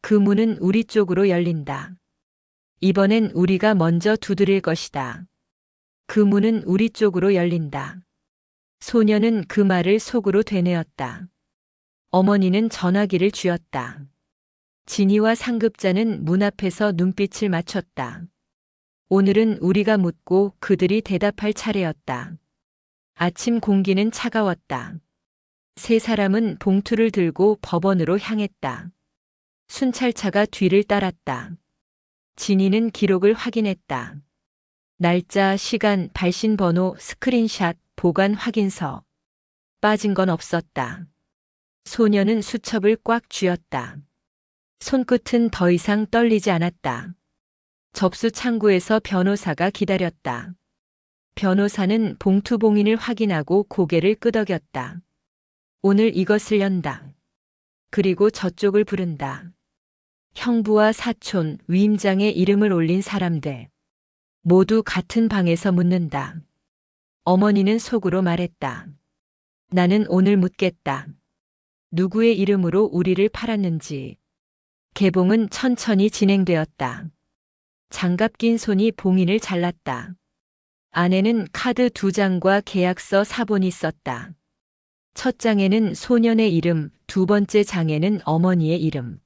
A: 그 문은 우리 쪽으로 열린다. 이번엔 우리가 먼저 두드릴 것이다. 그 문은 우리 쪽으로 열린다. 소녀는 그 말을 속으로 되뇌었다. 어머니는 전화기를 쥐었다. 진이와 상급자는 문 앞에서 눈빛을 맞췄다. 오늘은 우리가 묻고 그들이 대답할 차례였다. 아침 공기는 차가웠다. 세 사람은 봉투를 들고 법원으로 향했다. 순찰차가 뒤를 따랐다. 진이는 기록을 확인했다. 날짜, 시간, 발신 번호, 스크린샷, 보관 확인서. 빠진 건 없었다. 소녀는 수첩을 꽉 쥐었다. 손끝은 더 이상 떨리지 않았다. 접수 창구에서 변호사가 기다렸다. 변호사는 봉투 봉인을 확인하고 고개를 끄덕였다. 오늘 이것을 연다. 그리고 저쪽을 부른다. 형부와 사촌, 위임장에 이름을 올린 사람들. 모두 같은 방에서 묻는다. 어머니는 속으로 말했다. 나는 오늘 묻겠다. 누구의 이름으로 우리를 팔았는지. 개봉은 천천히 진행되었다. 장갑 낀 손이 봉인을 잘랐다. 안에는 카드 2장과 계약서 4본이 있었다. 첫 장에는 소년의 이름, 두 번째 장에는 어머니의 이름.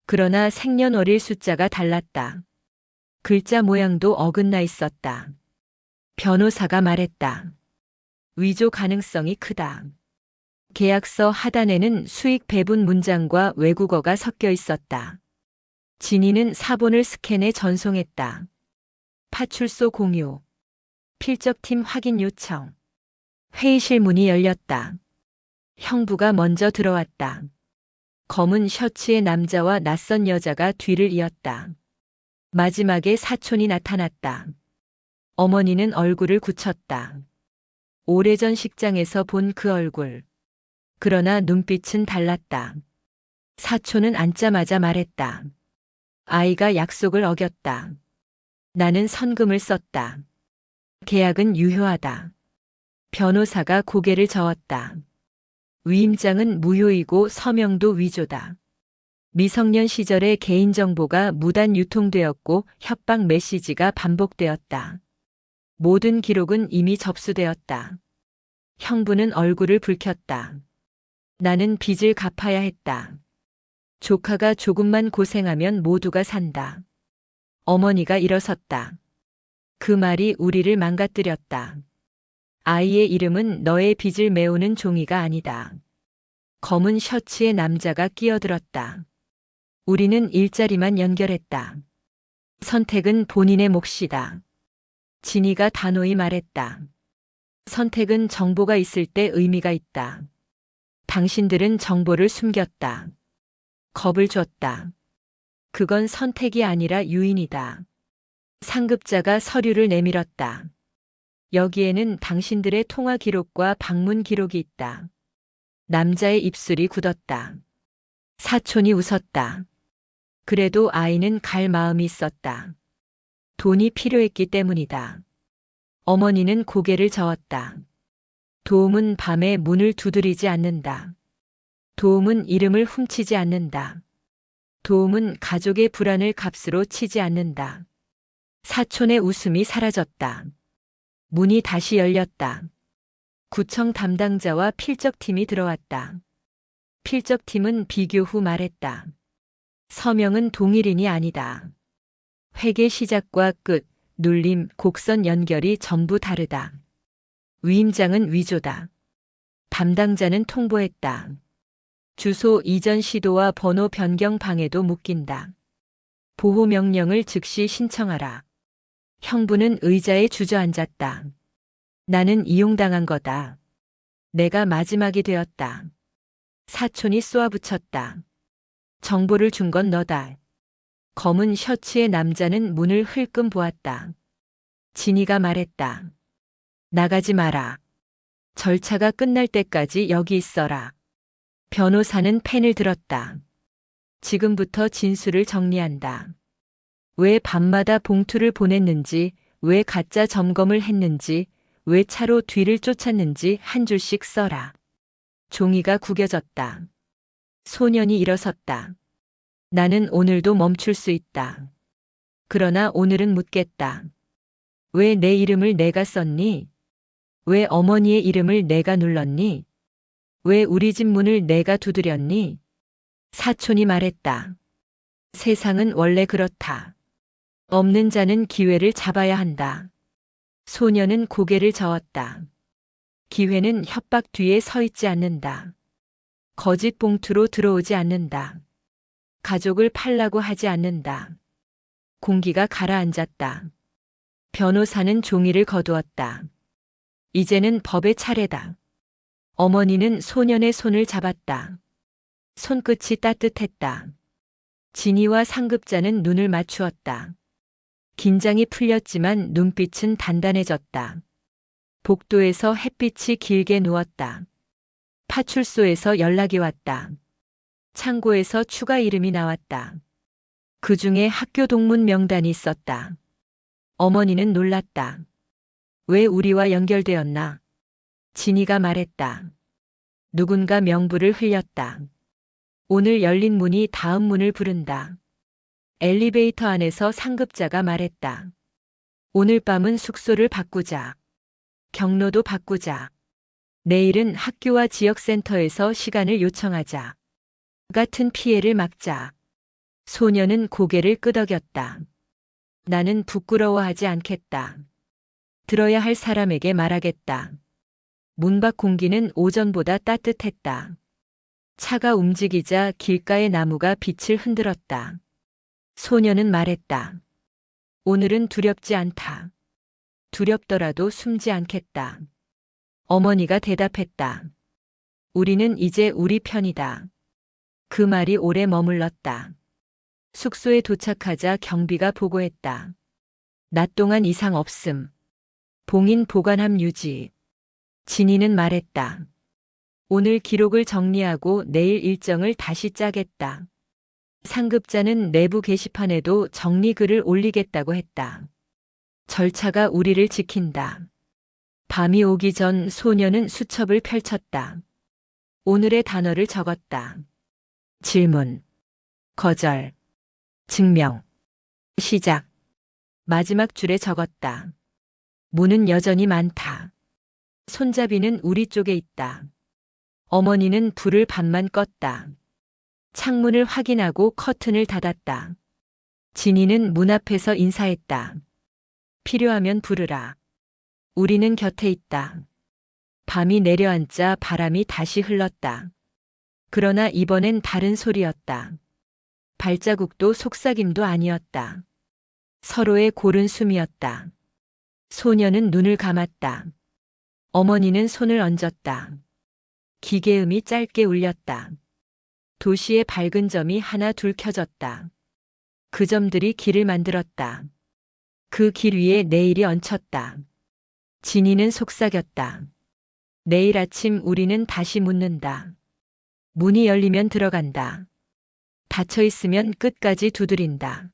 A: 그러나 생년월일 숫자가 달랐다. 글자 모양도 어긋나 있었다. 변호사가 말했다. 위조 가능성이 크다. 계약서 하단에는 수익 배분 문장과 외국어가 섞여 있었다. 진이는 사본을 스캔해 전송했다. 파출소 공유. 필적팀 확인 요청. 회의실 문이 열렸다. 형부가 먼저 들어왔다. 검은 셔츠의 남자와 낯선 여자가 뒤를 이었다. 마지막에 사촌이 나타났다. 어머니는 얼굴을 굳혔다. 오래전 식장에서 본 그 얼굴. 그러나 눈빛은 달랐다. 사촌은 앉자마자 말했다. 아이가 약속을 어겼다. 나는 선금을 썼다. 계약은 유효하다. 변호사가 고개를 저었다. 위임장은 무효이고 서명도 위조다. 미성년 시절의 개인정보가 무단 유통되었고 협박 메시지가 반복되었다. 모든 기록은 이미 접수되었다. 형부는 얼굴을 붉혔다. 나는 빚을 갚아야 했다. 조카가 조금만 고생하면 모두가 산다. 어머니가 일어섰다. 그 말이 우리를 망가뜨렸다. 아이의 이름은 너의 빚을 메우는 종이가 아니다. 검은 셔츠의 남자가 끼어들었다. 우리는 일자리만 연결했다. 선택은 본인의 몫이다. 진이가 단호히 말했다. 선택은 정보가 있을 때 의미가 있다. 당신들은 정보를 숨겼다. 겁을 줬다. 그건 선택이 아니라 유인이다. 상급자가 서류를 내밀었다. 여기에는 당신들의 통화 기록과 방문 기록이 있다. 남자의 입술이 굳었다. 사촌이 웃었다. 그래도 아이는 갈 마음이 있었다. 돈이 필요했기 때문이다. 어머니는 고개를 저었다. 도움은 밤에 문을 두드리지 않는다. 도움은 이름을 훔치지 않는다. 도움은 가족의 불안을 값으로 치지 않는다. 사촌의 웃음이 사라졌다. 문이 다시 열렸다. 구청 담당자와 필적팀이 들어왔다. 필적팀은 비교 후 말했다. 서명은 동일인이 아니다. 회계 시작과 끝, 눌림, 곡선 연결이 전부 다르다. 위임장은 위조다. 담당자는 통보했다. 주소 이전 시도와 번호 변경 방해도 묶인다. 보호명령을 즉시 신청하라. 형부는 의자에 주저앉았다. 나는 이용당한 거다. 내가 마지막이 되었다. 사촌이 쏘아붙였다. 정보를 준 건 너다. 검은 셔츠의 남자는 문을 흘끔 보았다. 진이가 말했다. 나가지 마라. 절차가 끝날 때까지 여기 있어라. 변호사는 펜을 들었다. 지금부터 진술을 정리한다. 왜 밤마다 봉투를 보냈는지, 왜 가짜 점검을 했는지, 왜 차로 뒤를 쫓았는지 한 줄씩 써라. 종이가 구겨졌다. 소년이 일어섰다. 나는 오늘도 멈출 수 있다. 그러나 오늘은 묻겠다. 왜 내 이름을 내가 썼니? 왜 어머니의 이름을 내가 눌렀니? 왜 우리 집 문을 내가 두드렸니? 사촌이 말했다. 세상은 원래 그렇다. 없는 자는 기회를 잡아야 한다. 소년은 고개를 저었다. 기회는 협박 뒤에 서 있지 않는다. 거짓 봉투로 들어오지 않는다. 가족을 팔라고 하지 않는다. 공기가 가라앉았다. 변호사는 종이를 거두었다. 이제는 법의 차례다. 어머니는 소년의 손을 잡았다. 손끝이 따뜻했다. 진이와 상급자는 눈을 맞추었다. 긴장이 풀렸지만 눈빛은 단단해졌다. 복도에서 햇빛이 길게 누웠다. 파출소에서 연락이 왔다. 창고에서 추가 이름이 나왔다. 그 중에 학교 동문 명단이 있었다. 어머니는 놀랐다. 왜 우리와 연결되었나? 진이가 말했다. 누군가 명부를 흘렸다. 오늘 열린 문이 다음 문을 부른다. 엘리베이터 안에서 상급자가 말했다. 오늘 밤은 숙소를 바꾸자. 경로도 바꾸자. 내일은 학교와 지역센터에서 시간을 요청하자. 같은 피해를 막자. 소녀는 고개를 끄덕였다. 나는 부끄러워하지 않겠다. 들어야 할 사람에게 말하겠다. 문 밖 공기는 오전보다 따뜻했다. 차가 움직이자 길가의 나무가 빛을 흔들었다. 소녀는 말했다. 오늘은 두렵지 않다. 두렵더라도 숨지 않겠다. 어머니가 대답했다. 우리는 이제 우리 편이다. 그 말이 오래 머물렀다. 숙소에 도착하자 경비가 보고했다. 낮 동안 이상 없음. 봉인 보관함 유지. 진이는 말했다. 오늘 기록을 정리하고 내일 일정을 다시 짜겠다. 상급자는 내부 게시판에도 정리글을 올리겠다고 했다. 절차가 우리를 지킨다. 밤이 오기 전 소녀는 수첩을 펼쳤다. 오늘의 단어를 적었다. 질문, 거절, 증명, 시작. 마지막 줄에 적었다. 문은 여전히 많다. 손잡이는 우리 쪽에 있다. 어머니는 불을 반만 껐다. 창문을 확인하고 커튼을 닫았다. 진이는 문 앞에서 인사했다. 필요하면 부르라. 우리는 곁에 있다. 밤이 내려앉자 바람이 다시 흘렀다. 그러나 이번엔 다른 소리였다. 발자국도 속삭임도 아니었다. 서로의 고른 숨이었다. 소녀는 눈을 감았다. 어머니는 손을 얹었다. 기계음이 짧게 울렸다. 도시의 밝은 점이 하나 둘 켜졌다. 그 점들이 길을 만들었다. 그 길 위에 내일이 얹혔다. 진이는 속삭였다. 내일 아침 우리는 다시 묻는다. 문이 열리면 들어간다. 닫혀 있으면 끝까지 두드린다.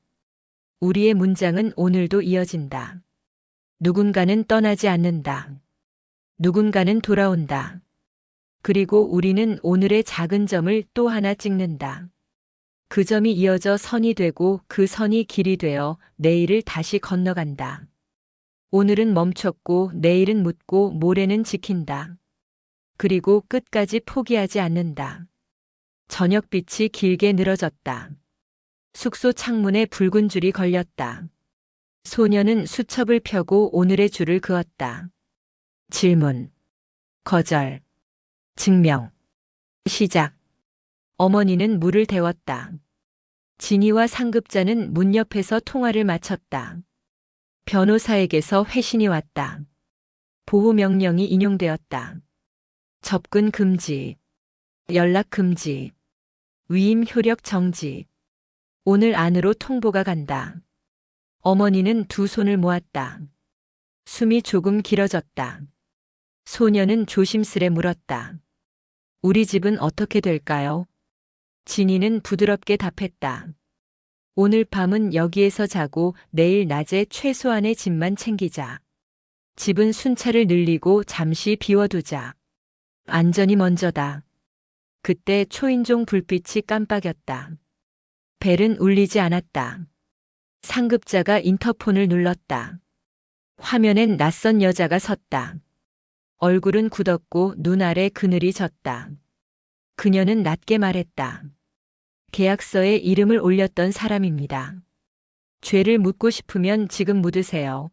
A: 우리의 문장은 오늘도 이어진다. 누군가는 떠나지 않는다. 누군가는 돌아온다. 그리고 우리는 오늘의 작은 점을 또 하나 찍는다. 그 점이 이어져 선이 되고 그 선이 길이 되어 내일을 다시 건너간다. 오늘은 멈췄고 내일은 묻고 모레는 지킨다. 그리고 끝까지 포기하지 않는다. 저녁빛이 길게 늘어졌다. 숙소 창문에 붉은 줄이 걸렸다. 소녀는 수첩을 펴고 오늘의 줄을 그었다. 질문, 거절, 증명, 시작. 어머니는 물을 데웠다. 진이와 상급자는 문 옆에서 통화를 마쳤다. 변호사에게서 회신이 왔다. 보호 명령이 인용되었다. 접근 금지, 연락 금지, 위임 효력 정지. 오늘 안으로 통보가 간다. 어머니는 두 손을 모았다. 숨이 조금 길어졌다. 소녀는 조심스레 물었다. 우리 집은 어떻게 될까요? 진이는 부드럽게 답했다. 오늘 밤은 여기에서 자고 내일 낮에 최소한의 짐만 챙기자. 집은 순찰을 늘리고 잠시 비워두자. 안전이 먼저다. 그때 초인종 불빛이 깜빡였다. 벨은 울리지 않았다. 상급자가 인터폰을 눌렀다. 화면엔 낯선 여자가 섰다. 얼굴은 굳었고 눈 아래 그늘이 졌다. 그녀는 낮게 말했다. 계약서에 이름을 올렸던 사람입니다. 죄를 묻고 싶으면 지금 묻으세요.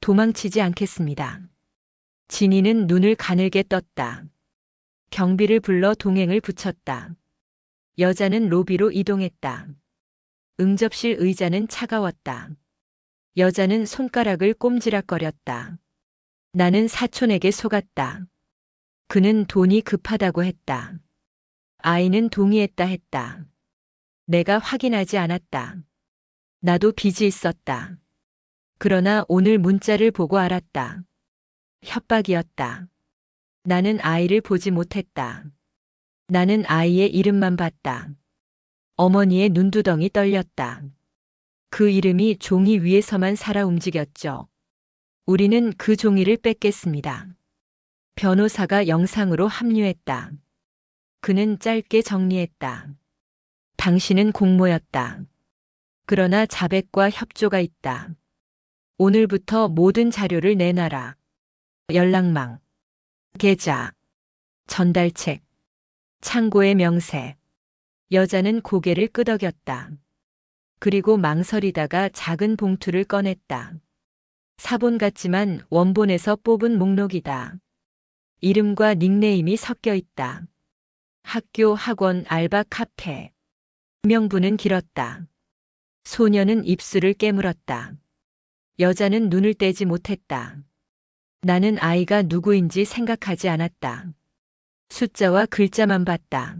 A: 도망치지 않겠습니다. 진이는 눈을 가늘게 떴다. 경비를 불러 동행을 붙였다. 여자는 로비로 이동했다. 응접실 의자는 차가웠다. 여자는 손가락을 꼼지락거렸다. 나는 사촌에게 속았다. 그는 돈이 급하다고 했다. 아이는 동의했다 했다. 내가 확인하지 않았다. 나도 빚이 있었다. 그러나 오늘 문자를 보고 알았다. 협박이었다. 나는 아이를 보지 못했다. 나는 아이의 이름만 봤다. 어머니의 눈두덩이 떨렸다. 그 이름이 종이 위에서만 살아 움직였죠. 우리는 그 종이를 뺏겠습니다. 변호사가 영상으로 합류했다. 그는 짧게 정리했다. 당신은 공모였다. 그러나 자백과 협조가 있다. 오늘부터 모든 자료를 내놔라. 연락망, 계좌, 전달책, 창고의 명세. 여자는 고개를 끄덕였다. 그리고 망설이다가 작은 봉투를 꺼냈다. 사본 같지만 원본에서 뽑은 목록이다. 이름과 닉네임이 섞여 있다. 학교, 학원, 알바, 카페. 명부는 길었다. 소녀는 입술을 깨물었다. 여자는 눈을 떼지 못했다. 나는 아이가 누구인지 생각하지 않았다. 숫자와 글자만 봤다.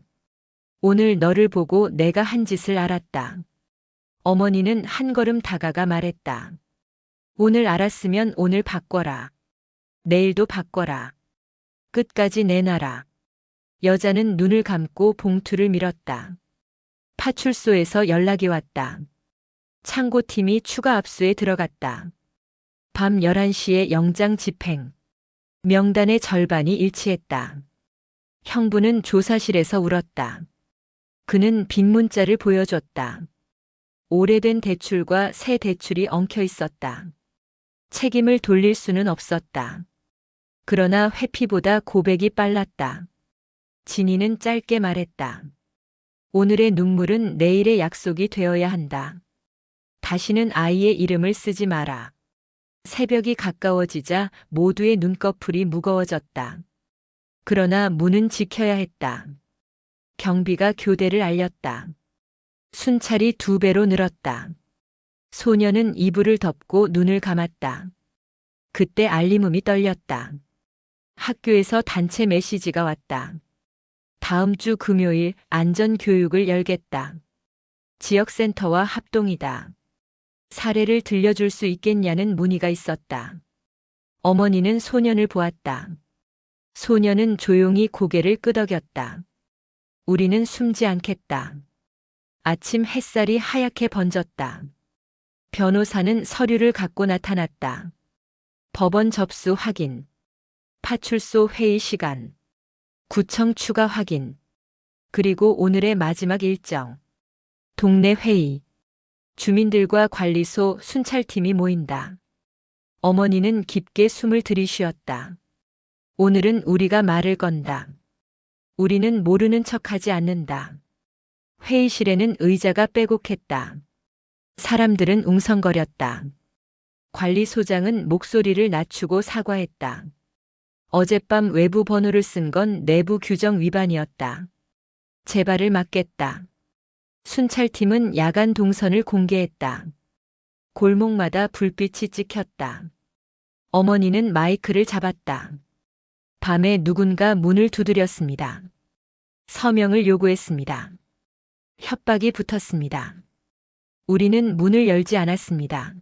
A: 오늘 너를 보고 내가 한 짓을 알았다. 어머니는 한 걸음 다가가 말했다. 오늘 알았으면 오늘 바꿔라. 내일도 바꿔라. 끝까지 내놔라. 여자는 눈을 감고 봉투를 밀었다. 파출소에서 연락이 왔다. 창고팀이 추가 압수에 들어갔다. 밤 11시에 영장 집행. 명단의 절반이 일치했다. 형부는 조사실에서 울었다. 그는 빈 문자를 보여줬다. 오래된 대출과 새 대출이 엉켜 있었다. 책임을 돌릴 수는 없었다. 그러나 회피보다 고백이 빨랐다. 진이는 짧게 말했다. 오늘의 눈물은 내일의 약속이 되어야 한다. 다시는 아이의 이름을 쓰지 마라. 새벽이 가까워지자 모두의 눈꺼풀이 무거워졌다. 그러나 문은 지켜야 했다. 경비가 교대를 알렸다. 순찰이 2배로 늘었다. 소녀는 이불을 덮고 눈을 감았다. 그때 알림음이 떨렸다. 학교에서 단체 메시지가 왔다. 다음 주 금요일 안전교육을 열겠다. 지역센터와 합동이다. 사례를 들려줄 수 있겠냐는 문의가 있었다. 어머니는 소년을 보았다. 소년은 조용히 고개를 끄덕였다. 우리는 숨지 않겠다. 아침 햇살이 하얗게 번졌다. 변호사는 서류를 갖고 나타났다. 법원 접수 확인. 파출소 회의 시간. 구청 추가 확인. 그리고 오늘의 마지막 일정. 동네 회의. 주민들과 관리소 순찰팀이 모인다. 어머니는 깊게 숨을 들이쉬었다. 오늘은 우리가 말을 건다. 우리는 모르는 척하지 않는다. 회의실에는 의자가 빼곡했다. 사람들은 웅성거렸다. 관리소장은 목소리를 낮추고 사과했다. 어젯밤 외부 번호를 쓴 건 내부 규정 위반이었다. 재발을 막겠다. 순찰팀은 야간 동선을 공개했다. 골목마다 불빛이 찍혔다. 어머니는 마이크를 잡았다. 밤에 누군가 문을 두드렸습니다. 서명을 요구했습니다. 협박이 붙었습니다. 우리는 문을 열지 않았습니다.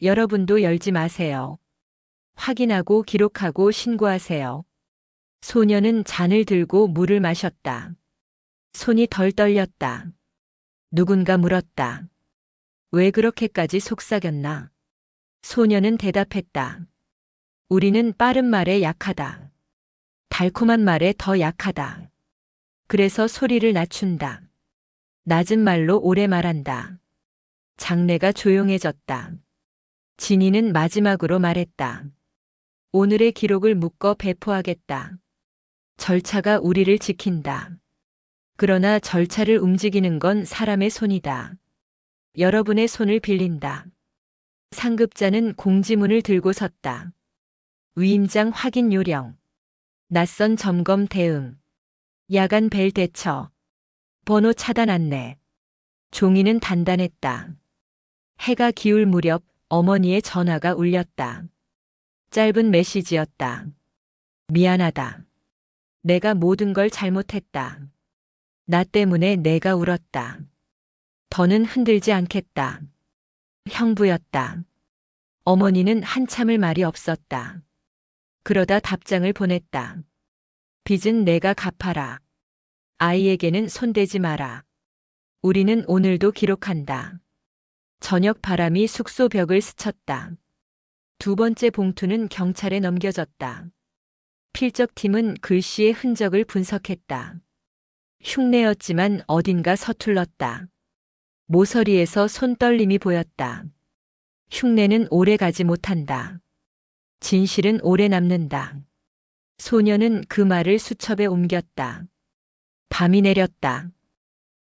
A: 여러분도 열지 마세요. 확인하고 기록하고 신고하세요. 소녀는 잔을 들고 물을 마셨다. 손이 덜 떨렸다. 누군가 물었다. 왜 그렇게까지 속삭였나? 소녀는 대답했다. 우리는 빠른 말에 약하다. 달콤한 말에 더 약하다. 그래서 소리를 낮춘다. 낮은 말로 오래 말한다. 장내가 조용해졌다. 진이는 마지막으로 말했다. 오늘의 기록을 묶어 배포하겠다. 절차가 우리를 지킨다. 그러나 절차를 움직이는 건 사람의 손이다. 여러분의 손을 빌린다. 상급자는 공지문을 들고 섰다. 위임장 확인 요령. 낯선 점검 대응. 야간 벨 대처. 번호 차단 안내. 종이는 단단했다. 해가 기울 무렵 어머니의 전화가 울렸다. 짧은 메시지였다. 미안하다. 내가 모든 걸 잘못했다. 나 때문에 내가 울었다. 더는 흔들지 않겠다. 형부였다. 어머니는 한참을 말이 없었다. 그러다 답장을 보냈다. 빚은 내가 갚아라. 아이에게는 손대지 마라. 우리는 오늘도 기록한다. 저녁 바람이 숙소 벽을 스쳤다. 2번째 봉투는 경찰에 넘겨졌다. 필적팀은 글씨의 흔적을 분석했다. 흉내였지만 어딘가 서툴렀다. 모서리에서 손떨림이 보였다. 흉내는 오래 가지 못한다. 진실은 오래 남는다. 소녀는 그 말을 수첩에 옮겼다. 밤이 내렸다.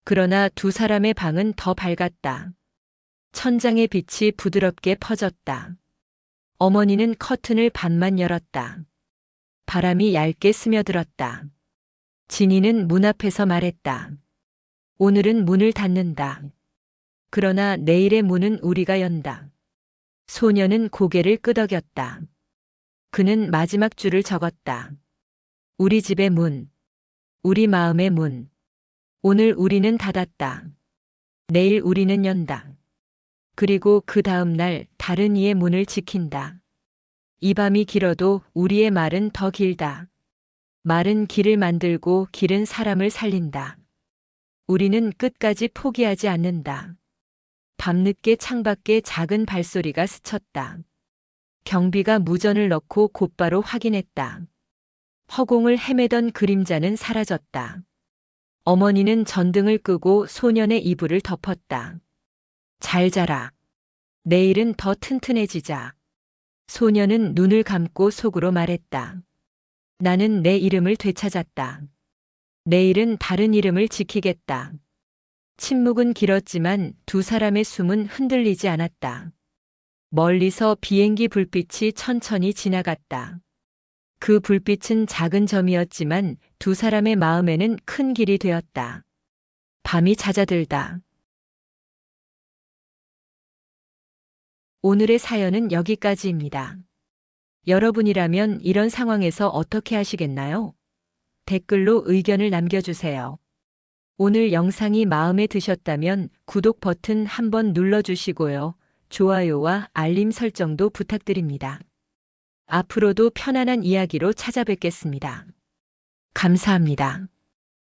A: 그러나 2 사람의 방은 더 밝았다. 천장의 빛이 부드럽게 퍼졌다. 어머니는 커튼을 반만 열었다. 바람이 얇게 스며들었다. 진이는 문 앞에서 말했다. 오늘은 문을 닫는다. 그러나 내일의 문은 우리가 연다. 소녀는 고개를 끄덕였다. 그는 마지막 줄을 적었다. 우리 집의 문. 우리 마음의 문. 오늘 우리는 닫았다. 내일 우리는 연다. 그리고 그 다음 날 다른 이의 문을 지킨다. 이 밤이 길어도 우리의 말은 더 길다. 말은 길을 만들고 길은 사람을 살린다. 우리는 끝까지 포기하지 않는다. 밤늦게 창밖에 작은 발소리가 스쳤다. 경비가 무전을 넣고 곧바로 확인했다. 허공을 헤매던 그림자는 사라졌다. 어머니는 전등을 끄고 소년의 이불을 덮었다. 잘 자라. 내일은 더 튼튼해지자. 소년은 눈을 감고 속으로 말했다. 나는 내 이름을 되찾았다. 내일은 다른 이름을 지키겠다. 침묵은 길었지만 두 사람의 숨은 흔들리지 않았다. 멀리서 비행기 불빛이 천천히 지나갔다. 그 불빛은 작은 점이었지만 두 사람의 마음에는 큰 길이 되었다. 밤이 잦아들다. 오늘의 사연은 여기까지입니다. 여러분이라면 이런 상황에서 어떻게 하시겠나요? 댓글로 의견을 남겨주세요. 오늘 영상이 마음에 드셨다면 구독 버튼 한번 눌러주시고요. 좋아요와 알림 설정도 부탁드립니다. 앞으로도 편안한 이야기로 찾아뵙겠습니다. 감사합니다.